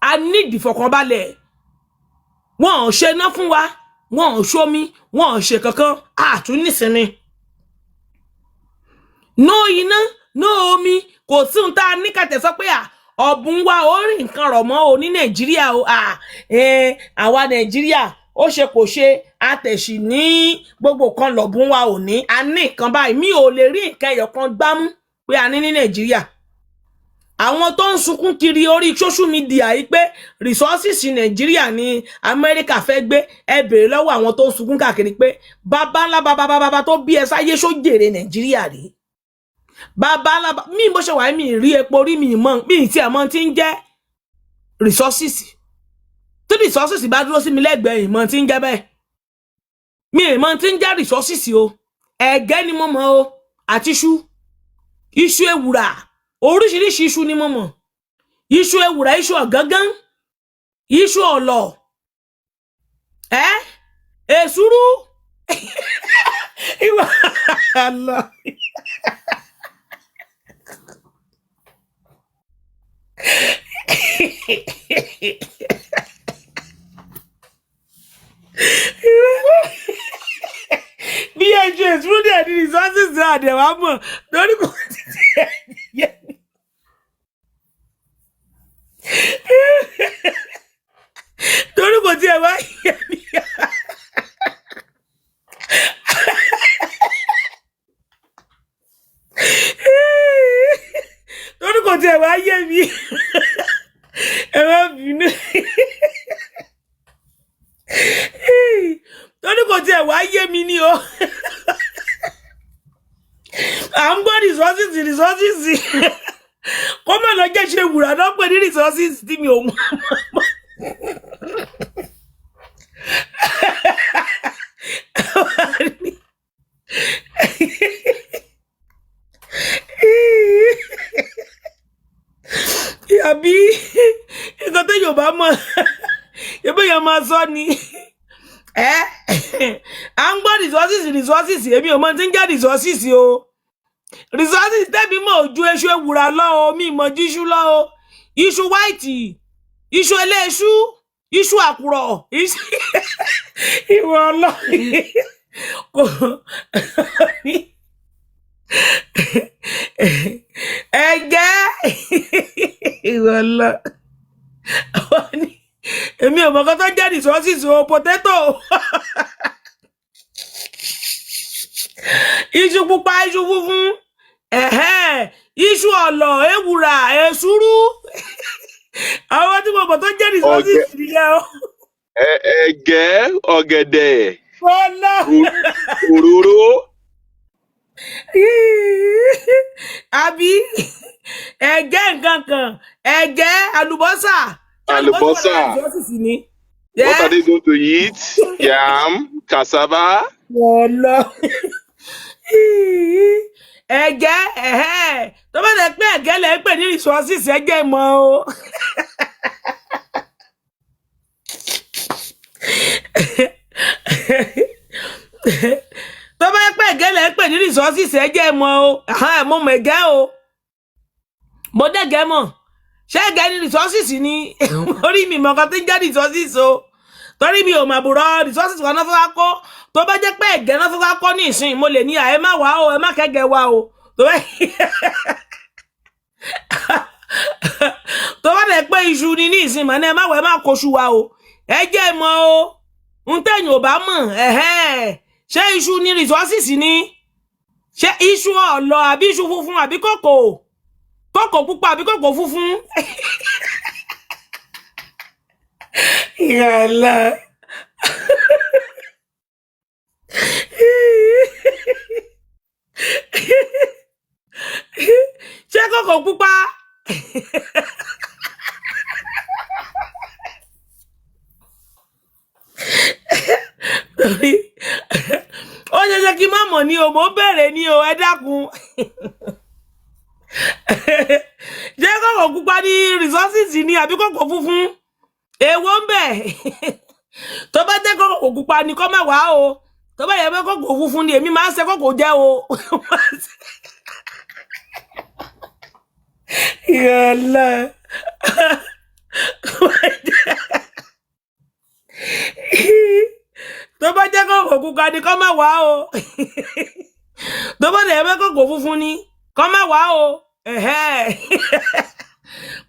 a need ìfọ̀kànbalẹ̀ wọn ò ṣe ná fún wa wọn ò ṣomi wọn ò ṣe kankan àtún nísinmi no iná no omi kò sí ohun tá a ní kàtẹ́ sọ pé ọ̀bùn wa ó rìn nǹkan rọ̀ mọ́ o ní Nàìjíríà o àwa Nàìjíríà ó ṣe kò ṣe àtẹ̀sí ní gbogbo kan lọ̀bùn wa ò ní a ní nǹkan báyìí mi ò lè rí nǹkan ẹyọ kan gbámú pé a ní Nàìjíríà àwọn tó ń sunkún kiri orí social media yìí pé resources Nàìjíríà ní Amẹ́ríkà fẹ́ gbé ẹ bèrè lọ́wọ́ àwọn tó ń sunkún káàkiri pé bàbá ńlá bàbá tó bí ẹ sáyé só jèrè Nàìjíríà rí bàbá ńlá mi bó ṣe wà mí rí epo rí mi mọ̀ bí tí ẹ mọ̀ tí ń jẹ́ resources tí resources bá dúró sí mi lẹ́gbẹ̀ẹ́ ìmọ̀ tí ń jẹ́ bẹ́ẹ̀ mi ìmọ̀ tí ń jẹ́ resources o ẹ̀gẹ́ ni mo mọ̀ o àti iṣu ewùrà oríṣiríṣi iṣu ni mo mọ̀ iṣu ewùrà iṣu ọ̀gángán iṣu ọ̀lọ̀ èsúrú ìwà àlọ́ bí ẹjọ́ èsúrú dẹ̀ ní resources náà àdẹ̀wà mọ̀ lórí kò tí ẹ̀ torí kò tiẹ̀ wá yé mi. torí kò tiẹ̀ wá yé mi. ẹ má bínú. torí kò tiẹ̀ wá yé mi ni o. à ń gbọ́ resources. kó má lọ jẹ́ ṣe wùrà náà pé ní resources tí mi ò mọ̀. àbí nǹkan tó Yorùbá mọ̀ ẹgbẹ́ yẹn máa sọ ni à ń gbọ́ resources èmi ò mọ̀ tí ń jẹ́ resources o resources tẹ́bi mọ̀ ojú eṣu ewùrà lọ o mi mọ̀ ju iṣu lọ o iṣu white iṣu eléṣu iṣu àkùrọ̀ ìwọ lọ ẹgẹ ìwọ lọ èmi ò mọ̀ kan tó jẹ́ resources o potato iṣu pupa iṣu funfun iṣu ọ̀lọ̀ ewùrà èsúrú àwọn tí mo mọ̀ tó jẹ́ resources nìyẹn o. ẹ̀gẹ́ ọ̀gẹ̀dẹ̀ fọlá òróró àbí ẹ̀gẹ́ nǹkan kan ẹ̀gẹ́ àlùbọ́sà. resources ni. What are they going to eat? Yam, cassava. Wọ́lọ́. ẹ̀gẹ́ tó bá lè pé ẹ̀gẹ́ lè pè ní resources ẹ̀gẹ́ mọ́ o. tó bá lè pé ẹ̀gẹ́ lè pè ní resources ẹ̀gẹ́ mọ́ o. mo mọ̀ ẹ̀gẹ́ o. mo dẹ́gẹ́ mọ̀. ṣé ẹ̀gẹ́ ní resources ni orí mi mọ̀ kan tí ń jẹ́ resources o. torí mi ò mà bùrọ̀ resources kan náà fẹ́ wá kó tó bá jẹ́ pé ẹ̀gẹ́ náà fẹ́ wá kó ní ìsìn mo lè ní ẹ má wá o ẹ má kẹ́gẹ́ wá o tó bá dẹ̀ pé iṣu ni ní ìsìn mọ̀ ní ẹ má wá ẹ má kóṣù wá o ẹ jẹ́ mọ́ o ń tẹ̀yìn ò bá mọ̀ ṣé iṣu ní resources ni ṣé iṣu ọ̀lọ̀ àbí iṣu funfun àbí kòkó pupa àbí kòkó funfun. Yàrá. Ṣé kòkó pupa? Ó ṣe kí má mọ̀ ní o, mo bẹ̀rẹ̀ ní o, ẹ dákun. Ṣé kòkó pupa ní resources ni àbí kòkó funfun? Èwo ń bẹ tó bá jẹ́ kòkó pupa ni kó má wá o tó bá yẹ pé kòkó funfun ni èmi máa ń ṣe kòkó jẹ o. Yàrá tó bá jẹ́ kòkó pupa ni kó má wá o tó bá yẹ pé kòkó funfun ni kó má wá o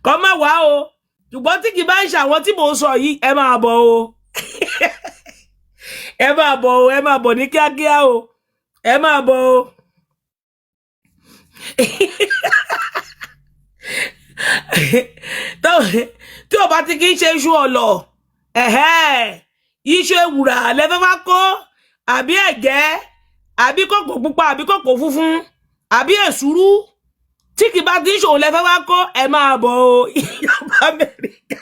kó má wá o. Ṣùgbọ́n tí kì bá ń ṣàwọn tí mò ń sọ yìí ẹ máa bọ̀ o ẹ máa bọ̀ o ẹ máa bọ̀ ní kíákíá o ẹ máa bọ̀ o. tí o bá ti kí ń ṣe iṣu ọ̀lọ̀ iṣu ewùrà lẹ́fẹ́ bá kó àbí ẹ̀gẹ́ àbí kòkó pupa àbí kòkó funfun àbí èsúrú tí kì bá ti ń ṣòwò lẹ́fẹ́ wá kó ẹ máa bọ̀ o ìjọba Amẹ́ríkà.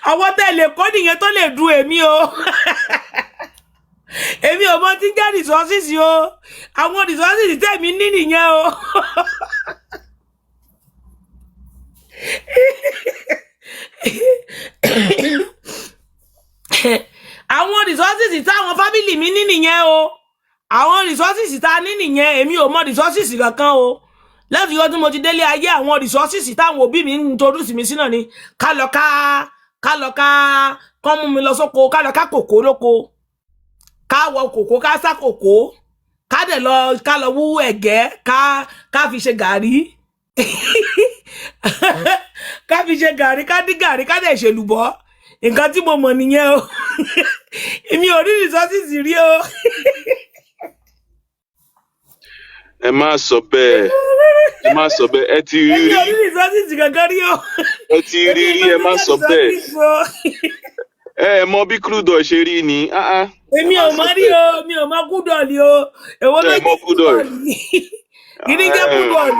àwọn tẹ̀lé kọ́ nìyẹn tó lè du èmi o èmi ò mọ tí ń jẹ́ resources o àwọn resources tẹ̀mí ní nìyẹn o. àwọn resources táwọn fámìlì mi ní nìyẹn o àwọn resources tá ní nìyẹn èmi ò mọ resources kankan o láti yọ tí mo ti délé ayé àwọn resources táwọn òbí mi ń introduce mi sí náà ni ká lọ ká kán mú mi lọ sóko ká lọ ká kòkó lóko ká wọ kòkó ká sá kòkó ká lọ wú ẹ̀gẹ́ ká fi ṣe gàrí ká fi ṣe gàrí ká dín gàrí ká dẹ̀ ṣèlùbọ́ nǹkan tí mo mọ̀ nìyẹn o èmi ò rí resources rí o. ẹ má sọ bẹ́ẹ̀ ẹ ti rí èmi ò rí resources kankan rí o. ẹ ti rí ẹ má sọ bẹ́ẹ̀ ẹ mọ bí crude oil ṣe rí ni. èmi ò mọ rí o mi ò mọ crude oil o èwo ló ẹ mọ crude oil kìíní jẹ́ crude oil.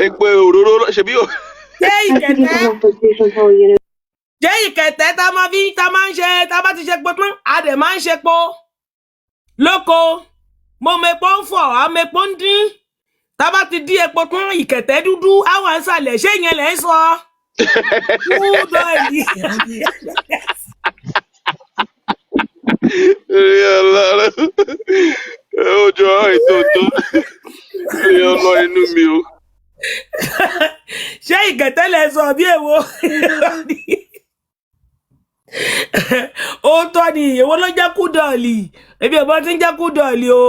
ẹ pé òróró ṣe bí o. jẹ́ ìkẹtẹ́ tá máa ń ṣe tá bá ti ṣe po tán a dẹ̀ máa ń ṣe po lóko mo mepo ń fọ̀ á mepo ń dín tá bá ti dín epo tán ìkẹtẹ́ dúdú àwọn àǹsàlẹ̀ ṣé ìyẹn lẹ́ ń sọ. crude oil. Ojo ètò tó ọlọ inú mi o. ṣé ìkẹtẹ́ lẹ sọ bí èwo ó tọ́ ni èwo ló jẹ́ kúdọ̀ọ̀lì ebi ọ̀bọ tí ń jẹ́ kúdọ̀ọ̀lì o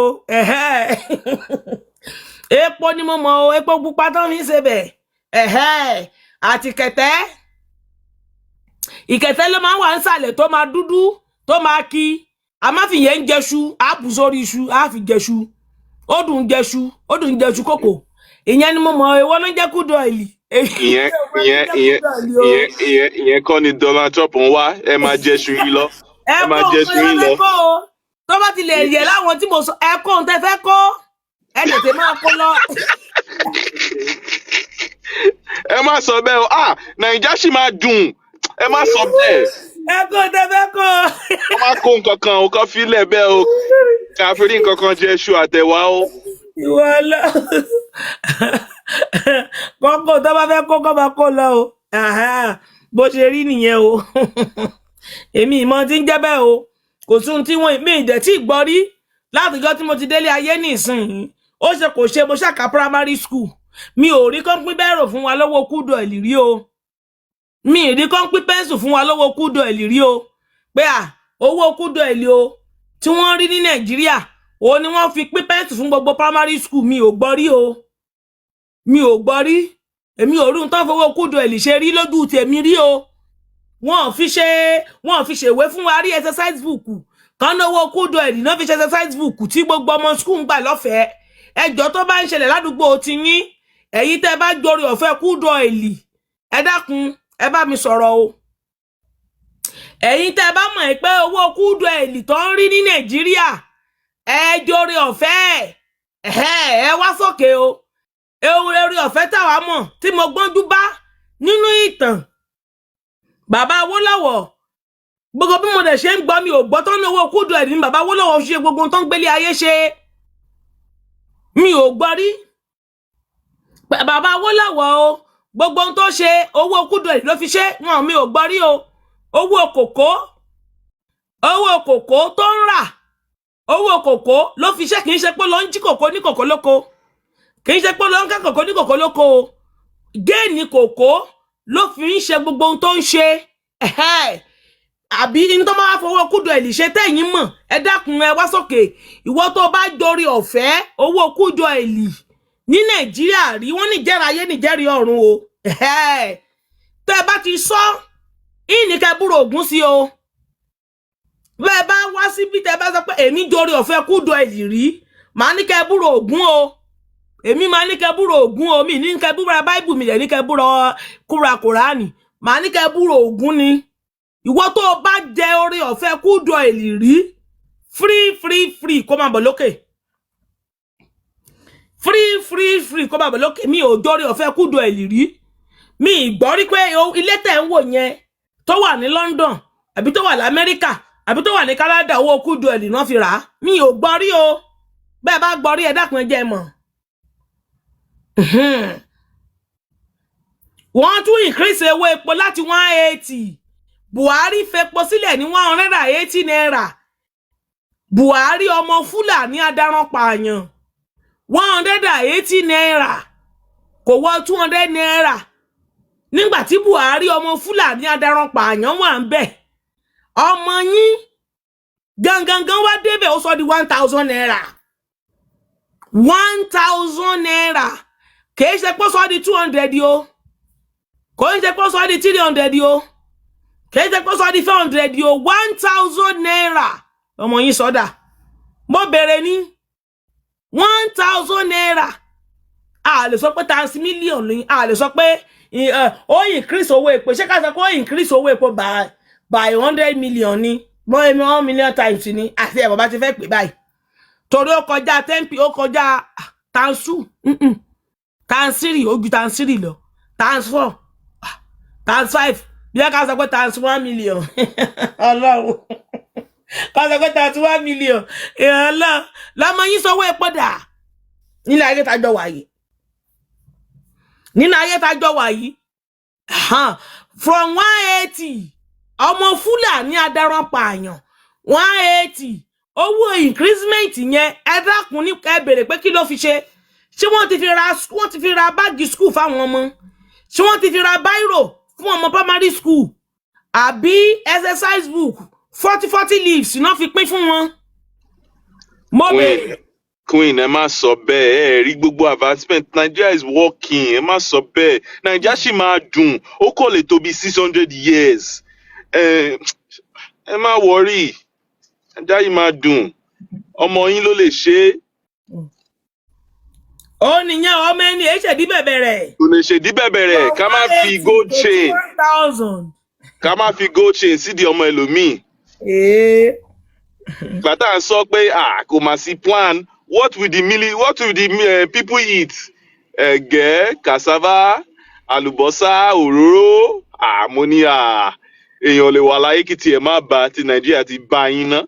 epo ni mo mọ̀ o epo pupa tó fi ń ṣe bẹ̀ àti ìkẹtẹ́ ló máa ń wà ń sàlẹ̀ tó máa dúdú tó máa kí a má fi yẹn ń jẹṣu á bù sórí iṣu á fi jẹṣu ó dùn jẹṣu kòkò ìyẹn ni mo mọ̀ èwo ló ń jẹ́ kúdọ̀ọ̀lì. ìyẹn kọ́ ni Donald Trump ń wá ẹ máa jẹṣu yìí lọ ẹ máa jẹṣu yìí lọ. tó bá ti lè yẹ láwọn tí mo sọ ẹ kó ohun tẹ fẹ́ kó ẹ tètè máa kó lọ. ẹ má sọ bẹ́ẹ̀ o Nàìjíríà sì máa dùn ẹ má sọ bẹ́ẹ̀. ẹ kó ohun tẹ fẹ́ kó. wọ́n máa kó nǹkan kan o kàn fílẹ̀ bẹ́ẹ̀ o ká fi rí nǹkan kan jẹ iṣu àtẹ̀wá o. ìwọ lọ kọ́kọ́ tó bá fẹ́ kó kọ́ máa kó lọ o bó ṣe rí nìyẹn o èmi ìmọ̀ tí ń jẹ́ bẹ́ẹ̀ o kò sóhun tí wọ́n mi ìdẹ̀ tí gbọ́ rí látijọ́ tí mo ti délé ayé nísìnyí ó ṣe kò ṣe mo ṣàkà primary school mi ò rí kán pín bẹ́ẹ̀rò fún wa lọ́wọ́ kúdọ̀ọ̀lì rí o mi ì rí kán pín pẹ́ńsù fún wa lọ́wọ́ kúdọ̀ọ̀lì rí o pé owó kúdọ̀ọ̀lì o tí wọ́n rí ní Nàìjíríà òun ni wọ́n fi pín pẹ́ńsù fún gbogbo primary school mi ò gbọ́ rí o mi ò gbọ́ rí èmi ò rí ohun tó ń fowó kúdọ̀ọ̀lì ṣe rí lójú tèmi rí o wọ́n fi ṣèwé fún wa rí exercise book kan náwó kúdọ̀ọ̀lì náà fi ṣe exercise book tí gbogbo ọmọ school ń gbà lọ́fẹ̀ẹ́ ẹjọ́ tó bá ń ṣẹlẹ̀ ládùúgbò ti yín ẹ̀yin tẹ́ bá gbórí ọ̀fẹ́ kúdọ̀ọ̀lì ẹ dákun ẹ bá mi sọ̀rọ̀ o ẹ̀yin tẹ́ bá mọ̀ pé owó kúdọ̀ọ̀lì tó ń rí ní Nàìjíríà ẹ jórí ọ̀fẹ́ ẹ wá sókè o orí ọ̀fẹ́ táwa mọ̀ tí mo gbọ́njú bá nínú ìtàn bàbá Awólọ́wọ̀ gbogbo bí mo dẹ̀ ṣe ń gbọ́ mi ò gbọ́ tó ní owó kúdọ̀ọ̀lì ní bàbá Awólọ́wọ̀ ṣe gbogbo tó ń gbélé ayé ṣe mi ò gbọ́ rí bàbá Awólọ́wọ̀ o gbogbo ohun tó ṣe owó kúdọ̀ọ̀lì ló fi ṣe wọn mi ò gbọ́ rí o owó kòkó tó ń rà owó kòkó ló fi ṣe kì í ṣe pé ló ń jí kòkó ní kòkó lóko kì í ṣe pé ló ń ká kòkó ní kòkó lóko o géènì kòkó ló fi ń ṣe gbogbo ohun tó ń ṣe àbí ní tó máa fowó kúdọ̀ọ̀lì ṣe tẹ̀yìn mọ̀ ẹ dákun ẹ wá sókè ìwọ tó bá dorí ọ̀fẹ́ owó kúdọ̀ọ̀lì ní Nàìjíríà rí wọ́n ní jẹ́ra ayé ní jẹ́rìí ọ̀run o tẹ́ bá ti sọ ìníkẹ́ búrò ògún sí o bẹ́ẹ̀ bá wá síbi tẹ́ bá sọ pé èmi dorí ọ̀fẹ́ kúdọ̀ọ̀lì rí màá ní kẹ́ búrò ògún o èmi máa ní kẹ́ búrò ògún o mi ní kẹ́ búra báìbù mi dẹ̀ ní kẹ́ búra kúra kùránì màá ní kẹ́ búrò ògún ni ìwọ tó bá jẹ orí ọ̀fẹ́ kúdọ̀ọ̀lì rí free kó máa bọ̀ lókè free kó máa bọ̀ lókè mi ò dórí ọ̀fẹ́ kúdọ̀ọ̀lì rí mi ìgbọ́ rí pé ilé tẹ̀ ń wò yẹn tó wà ní London àbí tó wà l'Amẹ́ríkà àbí tó wà ní Canada owó kúdọ̀ọ̀lì náà fi rà á mi ò gbọ́ rí o bẹ́ẹ̀ bá gbọ́ rí ẹ dákun ẹ jẹ́ mọ̀ wọ́n tún increase owó epo láti 180 Buhari fepo sílẹ̀ ní 180 naira Buhari ọmọ Fúlàní adaran pààyàn 180 naira kò wọ 200 naira nígbà tí Buhari ọmọ Fúlàní adaran pààyàn wà ń bẹ̀ ọmọ yín gangan wá débẹ̀ ó sọ di 1000 naira 1000 naira kìí ṣe pọ́ sọ di 200 o kò ń ṣe pé sọ di 300 o kò ń ṣe pé sọ di 400 o 1000 naira ọmọ yín sọdà mo bẹ̀rẹ̀ ní 1000 naira a lè sọ pé times million ni a lè sọ pé ó increase owó epo ṣé ká sọ pé ó increase owó epo by 100 million ni 1 million times ni àti ẹ̀ bàbá ti fẹ́ pè báyìí torí ó kọjá 10p ó kọjá times 2 times 3 ó ju times 3 lọ times 4 times 5 bí ẹ ká sọ pé times 1 million ọlọ́run ká sọ pé times 1 million ọlọ́run lọ́mọ yín sanwó epo dà nílẹ̀ ayé tájọ wáyé nínú ayé tájọ wáyé from 180 ọmọ Fúlàní adarán pààyàn 180 owó increasement yẹn ẹ dákun ní ẹ bèrè pé kí ló fi ṣe ṣé wọ́n ti fi ra báàgì school fáwọn ọmọ ṣé wọ́n ti fi ra bírò fún ọmọ primary school àbí exercise book 40 leaves náà fi pín fún wọn. mo bèrè. Queen, ẹ má sọ bẹ́ẹ̀ ẹ rí gbogbo advancement Nigeria is working ẹ má sọ bẹ́ẹ̀ Nigeria ṣì máa dùn ó kò lè tó bí 600 years ẹ má worry Nigeria yìí máa dùn ọmọ yín ló lè ṣe é. Ó nìyẹn ọmọ ẹni ẹ ṣèdí bẹ̀bẹ̀rẹ̀. Kò lè ṣèdí bẹ̀bẹ̀rẹ̀ ká má fi gold chain ká má fi gold chain sídìí ọmọ ẹlòmíì. Gbàtà sọ pé kò má sí plan. What will the people eat? Ẹ̀gẹ́, cassava, àlùbọ́sà, òróró. Mo ní èèyàn lè wà láyé kí tiẹ̀ má ba ti Nàìjíríà ti bá yín ná.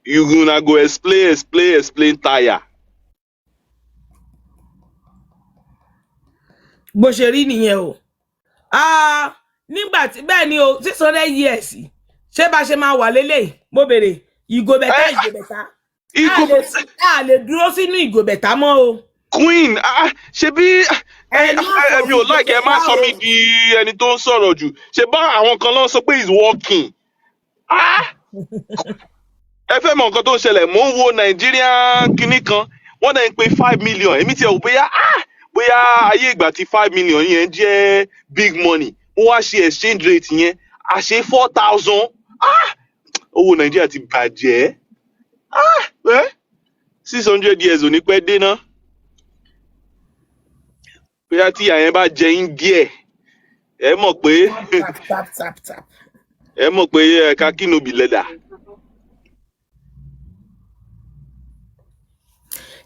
You gonna go explain tire. Bó ṣe rí nìyẹn o. Nígbà tí bẹ́ẹ̀ ni o 600 years ṣé bá ṣe máa wà lélẹ̀ mo bèrè ìgò bẹ̀tà. A lè dúró sínú ìgò bẹ̀tà mọ́ o. Queen, ṣe bí mi ò like ẹ má sọ mí di ẹni tó ń sọ̀rọ̀ jù. Ṣe bá àwọn kan lọ sọ pé he's working. Ẹ fẹ́ mọ nǹkan tó ń ṣẹlẹ̀, mò ń wo Nigerian kinní kan, wọ́n dẹ̀ ń pe 5 million. Èmi tiẹ̀ wò bóyá ayé ìgbà tí 5 million yẹn jẹ́ big money. Wọ́n wá ṣe exchange rate yẹn, àṣé 4,000. Owó Nàìjíríà ti bàjẹ́. 600 years ò ní pẹ́ dé ná. Bóyá tí ìyá yẹn bá jẹ yín díẹ̀, ẹ mọ̀ pé ẹ̀ka kínobi lẹ́dà.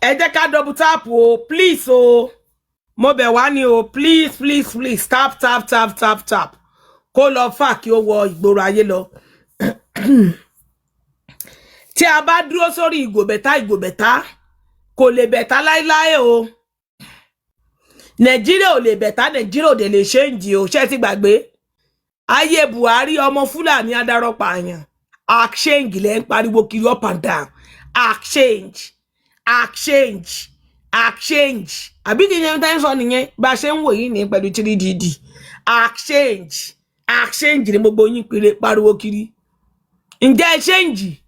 Ẹ jẹ́ ká double tap o, please o. Mo bẹ̀ wá ní o, please tap. Kó lọ fà kí ó wọ ìgboro ayé lọ. Tí a bá dúró sórí ìgò bẹ̀tà kò lè bẹ̀tà láíláí o. Nàìjíríà ò lè bẹ̀tà, Nàìjíríà ò dẹ̀ lè change o. Ṣé ti gbàgbé? Ayé Buhari ọmọ Fúlàní adarán pààyàn. Exchange lẹ́ ń pariwo kiri up and down. Exchange. Àbí kí ni ẹni tẹ́ ń sọ nìyẹn? Bá ṣe ń wò yìí ní pẹ̀lú 3DD. Exchange ni gbogbo yín pariwo kiri. Ǹjẹ́ change?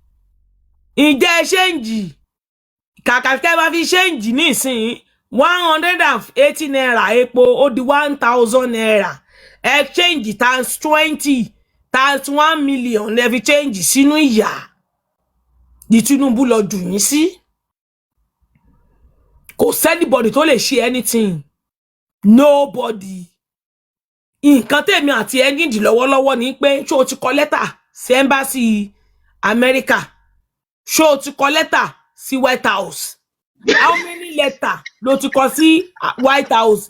Kàkà kẹ́ bá fi change ní ìsìn 180 naira epo ó di 1,000 naira. Exchange times 20 times 1 million lẹ fi change sínú ìyà. Di Tinubu lọ jù yín sí. Kò anybody tó lè ṣe anything. Nobody. Nǹkan tèmi àti Ẹgíndì lọ́wọ́lọ́wọ́ ni pé ṣó ti kọ lẹ́tà sí embassy America. Ṣó ti kọ lẹ́tà sí White House. How many letter ló ti kọ sí White House?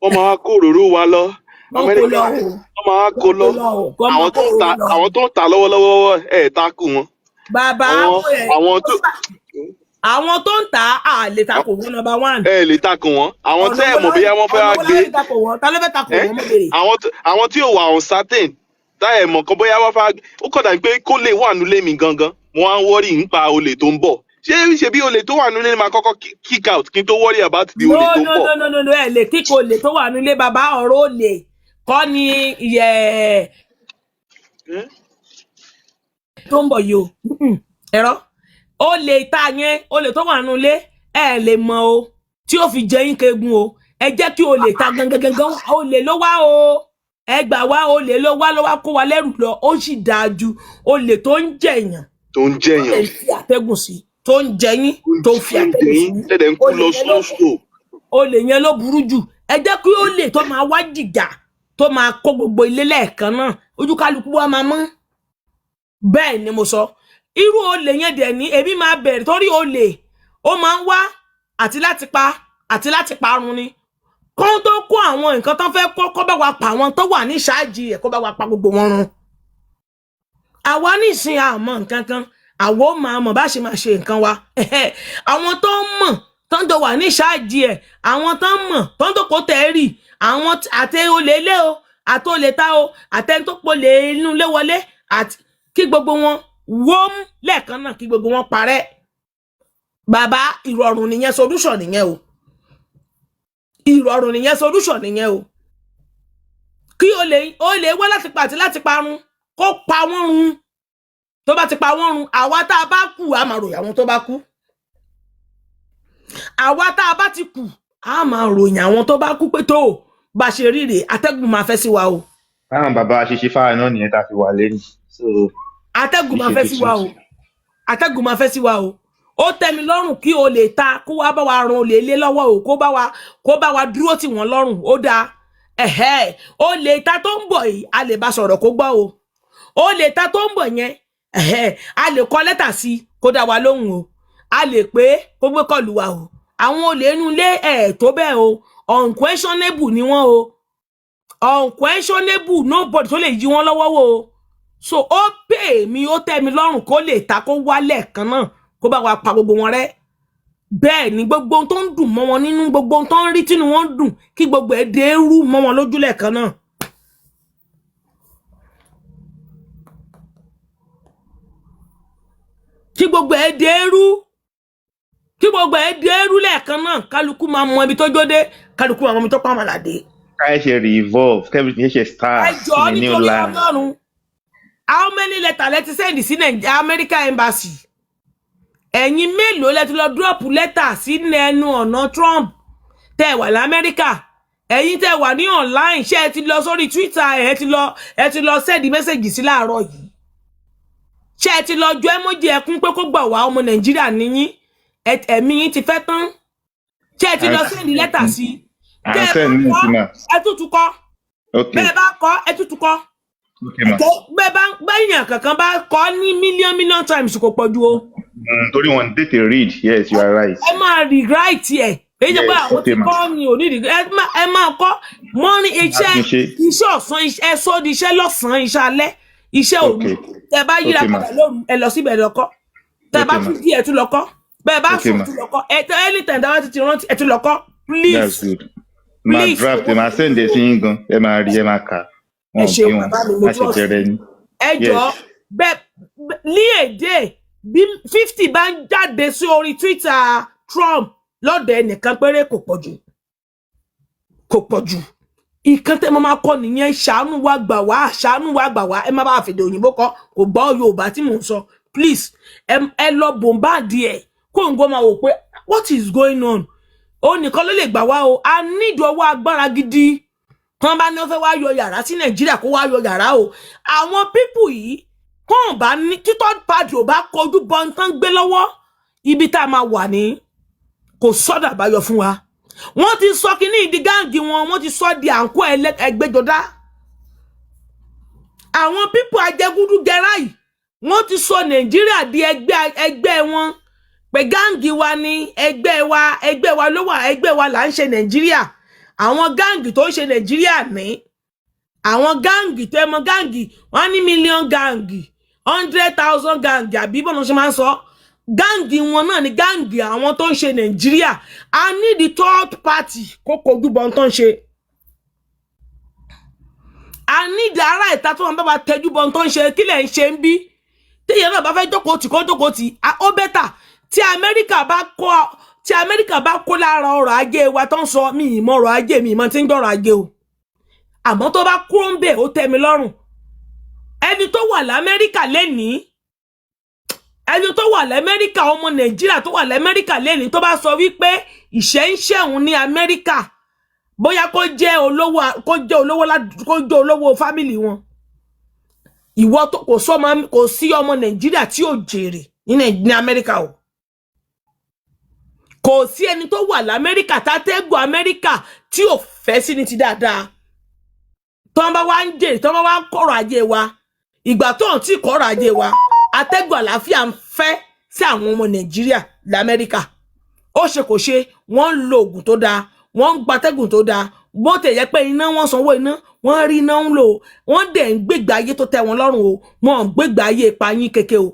Wọ́n máa kó òróró wa lọ. Amẹ́ríkà wọ́n máa kó lọ. Àwọn tó ń ta lọ́wọ́lọ́wọ́ ẹ̀ takù wọn. Bàbá àwọn tó ń ta lè takò wọn number 1. Ẹ lè takò wọn. Àwọn tẹ́ ẹ̀ mọ̀ bí wọ́n fẹ́ wá gbé. Ta ló fẹ́ takò wọn mọ́ bèrè? Àwọn tí ò wà uncertain. Tá ẹ̀ mọ̀ kan bóyá wọ́n fẹ́ ó kọ̀ dà pé kó lè wà nílé mi gangan. Mo wá ń wọ́rì nípa olè tó ń bọ̀. ṣé bí olè tó wà nílé ni máa kọ́kọ́ kick out kí n tó worry about the olè tó ń bọ̀. no ẹ lè kick olè tó wà nílé bàbá ọ̀rọ̀ olè kọ́ ni tó ń bọ̀ yìí o ẹ̀rọ olè ìta yẹn olè tó wà nílé ẹ lè mọ o tí ó fi jẹ yín kegun o ẹ jẹ́ kí olè ta gangan olè ló wá o ẹ gbà wá olè ló wá kó wa lẹ́rù lọ ó sì dáa ju olè tó ń jẹ̀yàn tó ń fi àtẹ́gùn sí tó ń jẹyín tó ń fi àtẹ́gùn sí olè yẹn ló burú jù ẹ jẹ́ kí olè tó máa wá jìjà tó máa kó gbogbo ilé lẹ́ẹ̀kan náà ojú kálukú wa máa mọ́ bẹ́ẹ̀ ni mo sọ irú olè yẹn dẹ̀ ní èmi máa bẹ̀rẹ̀ torí olè ó máa ń wá àti láti pa àti láti parun ni kó tó kó àwọn nǹkan tó fẹ́ kó bá wa pa àwọn tó wà ní ṣáàjì ẹ̀ kó bá wa pa gbogbo wọn run àwa nísìn àmọ́ nǹkan kan àwo máa mọ̀ bá ṣe máa ṣe nǹkan wa àwọn tó ń mọ̀ tó ń jọ wà ní ṣáàjì ẹ̀ àwọn tó ń mọ̀ tó ń dòkó tẹ́rì àwọn àti olè ilé o àti olè ta o àtẹni tó polè inú ilé wọlé àti kí gbogbo wọn wọ́n lẹ́ẹ̀kan náà kí gbogbo wọn parẹ́ bàbá ìrọ̀rùn nìyẹn solution nìyẹn o ìrọ̀rùn nìyẹn solution nìyẹn o kí olè wá láti pa àti láti parun kó pa wọ́n run tó bá ti pa wọ́n run àwa tá a bá kú a máa ròyìn àwọn tó bá kú àwa tá a bá ti kú a máa ròyìn àwọn tó bá kú pé tó bá ṣe ríre atẹ́gùn máa fẹ́ sí wa o. Báwọn bàbá ṣe fáwọn náà nìyẹn tá a fi wà lẹ́nu. Atẹ́gùn máa fẹ́ sí wa o atẹ́gùn máa fẹ́ sí wa o ó tẹ́ mi lọ́rùn kí o lè ta kó wá bá wa ran olè lé lọ́wọ́ o kó bá wa dúró tì wọ́n lọ́rùn ó dáa o lè ta tó ń bọ̀ yìí a lè bá sọ̀rọ̀ kó gbọ́ o lè ta tó ń bọ̀ yẹn a lè kọ lẹ́tà sí kó dá wa lóhùn o a lè pé kó gbé kọlù wa o àwọn olè inú ilé tó bẹ́ẹ̀ o unquestionable ni wọ́n o unquestionable nobody tó lè yí wọn lọ́wọ́ o so ó pè mí ó tẹ́ mi lọ́rùn kó lè ta kó wálẹ̀ kan náà kó bá wa pa gbogbo wọn rẹ́ bẹ́ẹ̀ ni gbogbo ohun tó ń dùn mọ́ wọn nínú gbogbo ohun tó ń rí tínú wọn dùn kí gbogbo ẹ̀ dé rú mọ́ wọn lójúlẹ̀ kan náà. kí gbogbo ẹ̀ dé rú lẹ́ẹ̀kan náà kálukú máa mọ ibi tó jóde kálukú máa mọ ibi tó pàmò àdé. káyọ̀ ṣe revolve kẹ́bìtì ṣe start in the new land. How many letters lẹ ti send sí America embassy? Ẹ̀yin mélòó lẹ ti lọ drop letter sí ẹnu ọ̀nà Trump tẹ́ wà l'Amẹ́ríkà? Ẹ̀yin tẹ́ wà ní online ṣé ẹ ti lọ sórí Twitter ẹ ti lọ send message sí láàárọ̀ yìí? Ṣé ẹ ti lọ jọ emoji ẹkún pé kó gbà wá ọmọ Nàìjíríà níyín? Ẹ̀mí yín ti fẹ́ tán. Ṣé ẹ ti lọ send letter sí? Ẹ tútù kọ́. Bẹ́ẹ̀ bá kọ́ ẹ tútù kọ́. Bẹ́ẹ̀yàn kankan bá kọ́ ní million times kò pọ̀ ju o. Torí wọn tètè read, yes, you are right. Ẹ máa rewrite ẹ̀. Èyí jẹ́ pé àwọn ti kọ́ ni ò ní ẹ máa kọ́ mọ́rin iṣẹ́ ọ̀sán ẹ sọ di iṣẹ́ lọ́sàn-án iṣẹ́ alẹ́ iṣẹ́ òru. Tẹ bá yíra padà lóru ẹ lọ síbẹ̀ lọ́kọ́. Tẹ bá tún di ẹ tún lọ́kọ́. Bẹ́ẹ̀ bá sùn tún lọ́kọ́. Anytime dáwọ́ ti rántí ẹ tún lọ́kọ́. Please. That's good. Máa draft ẹ máa send ẹ sí yín gan. Ẹ máa rí ẹ máa kà. Ẹ ṣeun bàbá mi mo trust ẹ jọ bẹ́ẹ̀ ní èdè bí 50 bá ń jáde sí orí Twitter Trump lọ́dọ̀ ẹnìkan péré kò pọ̀ jù ìkan tẹ́ mo máa kọ́ nìyẹn ṣàánú wa gbà wá ẹ má bá fèdè òyìnbó kọ́ kò gbọ́ Yorùbá tí mò ń sọ please ẹ lọ bòǹbáàdì ẹ kó ń gbọ́ máa wò pé what is going on ó nìkan ló lè gbà wá o a need ọwọ́ agbára gidi tán bá ní ó fẹ́ wá yọ yàrá sí Nàìjíríà kó wá yọ yàrá o àwọn pípù yìí kàn bá ní títọ́ pàdé ò bá kọjú bọ́ tán gbé lọ́wọ́ ibi tá a máa wà ní kò sọ́dà àbáyọ fún wa wọ́n ti sọ kíní ìdí gáǹgì wọ́n ti sọ di àǹkó ẹgbẹ́jọdá àwọn pípù ajẹgúdú gẹrà yìí wọ́n ti sọ Nàìjíríà di ẹgbẹ́ wọn pé gáǹgì wa ni ẹgbẹ́ wa ló wà ẹgbẹ́ wa là ń ṣe Nàìjíríà àwọn gáǹgì tó ń ṣe Nàìjíríà ní àwọn gáǹgì tó ẹmọ gáǹgì 1 million gáǹgì 100,000 gáǹgì àbí bọ́n ṣe máa ń sọ gáǹgì wọn náà ni gáǹgì àwọn tó ń ṣe Nàìjíríà a ní the third party kó kojú bọ́n tó ń ṣe a ní ìdára ìta tó wọn bá bá tẹjú bọ́n tó ń ṣe kí lẹ̀ ń ṣe ń bí tíyẹn náà bá fẹ́ jókòó tì kó jókòó tì ó bẹ́tà tí Amẹ́ríkà bá kó lára ọrọ̀ ajé wa tó ń sọ mi ìmọ̀ ọrọ̀ ajé mi ìmọ̀ tí ń dọ̀rọ̀ ajé o àmọ́ tó bá kúrò ń bẹ̀ ó tẹ́ mi lọ́rùn ẹni tó wà l'Amẹ́ríkà lénìí ẹni tó wà l'Amẹ́ríkà ọmọ Nàìjíríà tó wà l'Amẹ́ríkà lénìí tó bá sọ wípé ìṣẹ́ ń ṣẹ̀hún ní Amẹ́ríkà bóyá kó jẹ́ olówó fámìlì wọn ìwọ tó kò sí ọmọ Nàìjíríà tí ò jèrè ní Amẹ́ríkà o kò sí ẹni tó wà l'Amẹ́ríkà tátẹ́gùn Amẹ́ríkà tí ò fẹ́ sí ní ti dáadáa tó ń bá wá ń jèrè tó ń bá wá ń kọ̀rọ̀ ajé wa ìgbà tó ń tí kọ̀rọ̀ ajé wa atẹ́gùn àlàáfíà ń fẹ́ sí àwọn ọmọ Nàìjíríà l'Amẹ́ríkà ó ṣe kò ṣe wọ́n ń lo oògùn tó dáa wọ́n ń gbatẹ́gùn tó dáa bó tẹ̀ yẹ pé iná wọ́n sanwó iná wọ́n rí iná ń lò wọ́n dẹ̀ ń gbégbé ayé tó tẹ́ wọn lọ́rùn o wọ́n ń gbégbé ayé ìpayín kéke o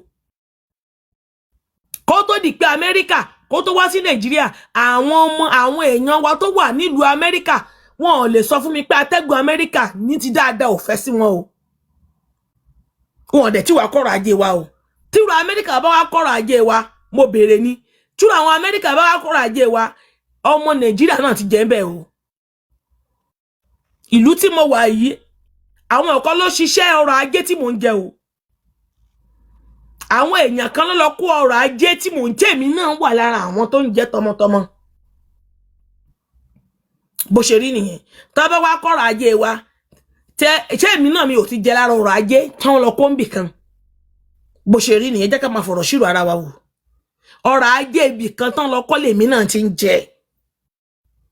kó tó di pé Amẹ́ríkà kó tó wá sí Nàìjíríà àwọn èèyàn wa tó wà nílùú Amẹ́ríkà wọn ò lè sọ fún mi pé atẹ́gùn Amẹ́ríkà ní ti dáadáa ò fẹ́ sí wọn o wọn dẹ̀ tí wàá kọ̀rọ̀ ajé wa o tíru Amẹ́ríkà bá wá kọ̀rọ̀ ajé wa mo béèrè ni tíru àwọn Amẹ́ríkà bá wá kọ̀rọ̀ ajé wa ọmọ Nàìjíríà náà ti jẹ́ ń bẹ̀ o ìlú tí mo wà yìí àwọn ọ̀kan ló ṣiṣẹ́ ọrọ̀ ajé tí mò ń jẹ o àwọn èèyàn kan ló lọ kó ọrọ̀ ajé tí mò ń tèmi náà wà lára àwọn tó ń jẹ tọmọtọmọ bó ṣe rí nìyẹn tó bá wá kọ̀rọ̀ ajé wa ṣé èmi náà mi ò ti jẹ lára ọrọ̀ ajé tán lọ kó ń bì kan bó ṣe rí nìyẹn jẹ́ ká máa fọ̀rọ̀ ṣírò ara wa wò ọrọ̀ ajé ibì kan tán lọ kọ́ lèmi náà ti ń jẹ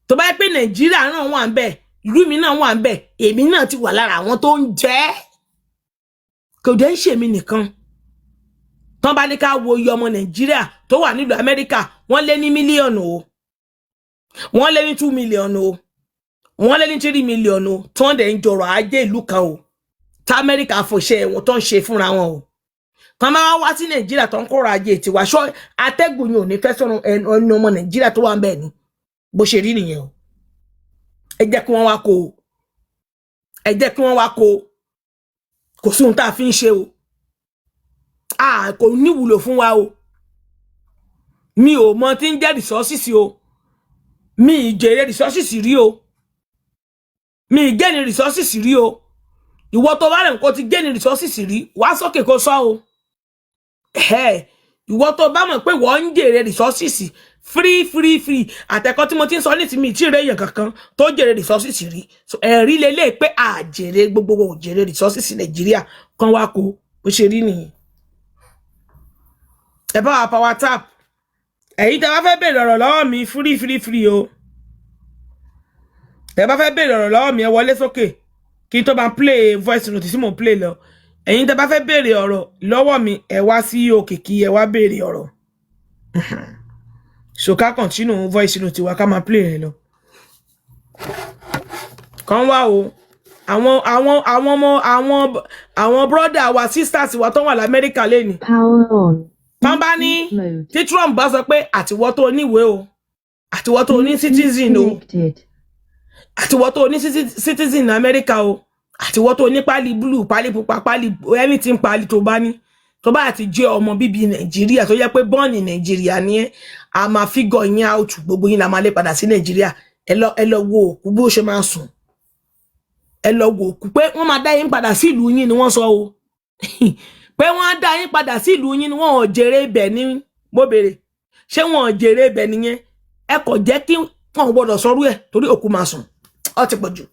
tó bá yẹ pé Nàìjíríà náà wà ń bẹ̀ ìlú mi náà wà ń bẹ̀ èmi náà ti wà lára àwọn tó ń jẹ kò dẹ̀ ń ṣèmi nìkan tán bá ní ká wo iye ọmọ Nàìjíríà tó wà nílùú Amẹ́ríkà wọ́n lé ní mílíọ̀nù o wọ́n lé ní 2 mílíọ̀nù o wọ́n lé ní 3 mílíọ̀nù o tí wọ́n dẹ̀ ń jọrọ̀ ajé ìlú kan o tí Amẹ́ríkà fòṣe wọn tó ń ṣe fúnra wọn o tán máa wá sí Nàìjíríà tó ń kọ́rọ̀ ajé tiwa ṣọ́ atẹ́gùn yìí ò ní fẹ́ sọ̀rọ̀ ẹnu ọmọ Nàìjíríà tó wà ń bẹ̀ ni bó ṣe rí nìyẹn o ẹ jẹ́ kí wọ́n wá kó o ẹ jẹ́ kí wọ́n wá kó o kò sí ohun tá a fi ń ṣe o kò níwúlò fún wa o mi ò mọ tí ń jẹ́ resources o mi ì jèrè resources rí o mi ì gẹ́ni resources rí o ìwọ tó bá rẹ̀ nǹkan ti gẹ́ni resources rí wá sókè kó sọ o ìwọ tó bá mọ̀ pé wọ́n ń jèrè resources free àtẹ̀kọ́ tí mo ti ń sọ ní ti mi tí rẹ̀ èèyàn kankan tó jèrè resources rí so ẹ̀rí lélẹ̀ pé àjèrè gbogbo ò jèrè resources Nàìjíríà kan wá kó bó ṣe rí nìyẹn ẹ bá wa power tap èyí tẹ́ bá fẹ́ béèrè ọ̀rọ̀ lọ́wọ́ mi free o tẹ́ bá fẹ́ béèrè ọ̀rọ̀ lọ́wọ́ mi ẹ wọlé sókè kí n tó bá play voice note tí mo play lọ ẹ̀yin tẹ́ bá fẹ́ béèrè ọ̀rọ̀ lọ́wọ́ mi ẹ wá sí òkè kí ẹ wá béèrè ọ̀rọ̀ so ká continue voice note wa ká máa play rẹ̀ lọ kan wá o àwọn brother wa sisters wa tó wà l'Amẹ́ríkà lẹ́ni Power on. tán bá ní tí Trump bá sọ pé àtiwọ́ tó níwèé o àtiwọ́ tó ní citizen o àtiwọ́ tó ní citizen Amẹ́ríkà o àtiwọ́ tó ní pálí blue pálí pupa pálí anything pálí tó bá ní tó bá ti jẹ́ ọmọ bíbí Nàìjíríà tó yẹ pé born in Nàìjíríà ni ẹ́ a máa figure yín out gbogbo yín la máa lè padà sí Nàìjíríà ẹ lọ wo òkú bó ṣe máa sùn ẹ lọ wo òkú pé wọ́n máa dá yín padà sí ìlú yín ni wọ́n sọ o pé wọ́n á dá yín padà sí ìlú yín ni wọ́n ò jèrè ibẹ̀ ní mo béèrè ṣé wọ́n ò jèrè ibẹ̀ nìyẹn ẹ kò jẹ́ kí wọ́n gbọ́dọ̀ sọrú ẹ̀ torí òkú máa sùn ó ti pọ̀ jù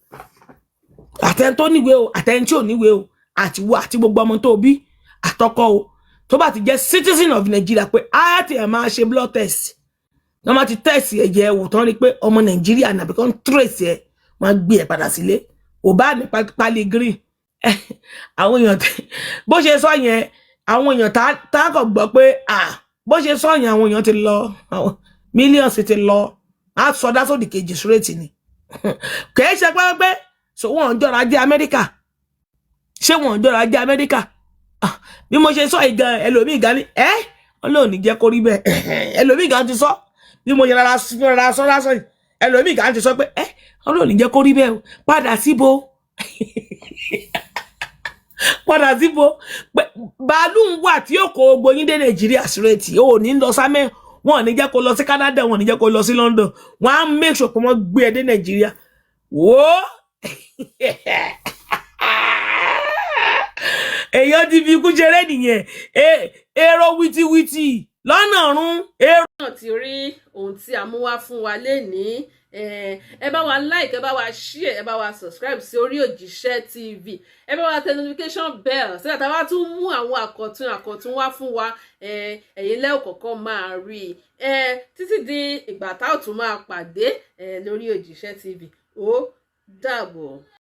àtẹn tó níwèé o àtẹn tí ò níwèé o àtiwọ́ àti gbogbo ọmọ tó bí àtọkọ o tó bá ti jẹ́ citizen of Nigeria pé á ti ẹ̀ máa ṣe blood test wọ́n máa ti test ẹ̀jẹ̀ wò tán rí pé ọmọ Nàìjíríà nàbí kan trace ẹ̀ wọ́n gbé ẹ̀ padà sílé ò bá ní pálí green àwọn èèyàn bó ṣe sọ yẹn àwọn èèyàn tá kò gbọ́ pé bó ṣe sọ yẹn àwọn èèyàn ti lọ millions ti lọ á sọdá sódì kejì straight ni kìí ṣe pé so wọn jọra jẹ Amẹ́ríkà ṣé wọn jọra jẹ Amẹ́ríkà bí mo ṣe sọ ìgan ẹlòmíì gan ni Ọlọ́run ní jẹ́ kó rí bẹ́ẹ̀ ẹlòmíì gan ti sọ bí mo ṣe rárá sọ lásán ẹlòmíì gan ti sọ pé Ọlọ́run ní jẹ́ kó rí bẹ́ẹ̀ padà síbo bàálù ń wà tí yóò kó gbogbo yín dé Nàìjíríà straight ò ní lọ sámẹ́ wọn ò ní jẹ́ kó lọ sí Canada, wọn ò ní jẹ́ kó lọ sí London, wọn á make sure pé wọ́n gbé ẹ dé Nàìjíríà wò ó èèyàn ti fi ikú ṣeré nìyẹn èrò wìtìwìtì lọ́nà ọ̀run èrò. náà ti rí ohun tí a mú wá fún wa lénìí ẹ bá wa like, ẹ bá wa share, ẹ bá wa subscribe sí Orí Òjíṣẹ́ TV, ẹ bá wa tẹ notification bell so that a bá tún mú àwọn àkọ̀tun wá fún wa ẹ̀yin lẹ́ ò kọ́kọ́ máa rí títí di ìgbà tá ò tún máa pàdé lórí Òjíṣẹ́ TV ó dàbọ̀.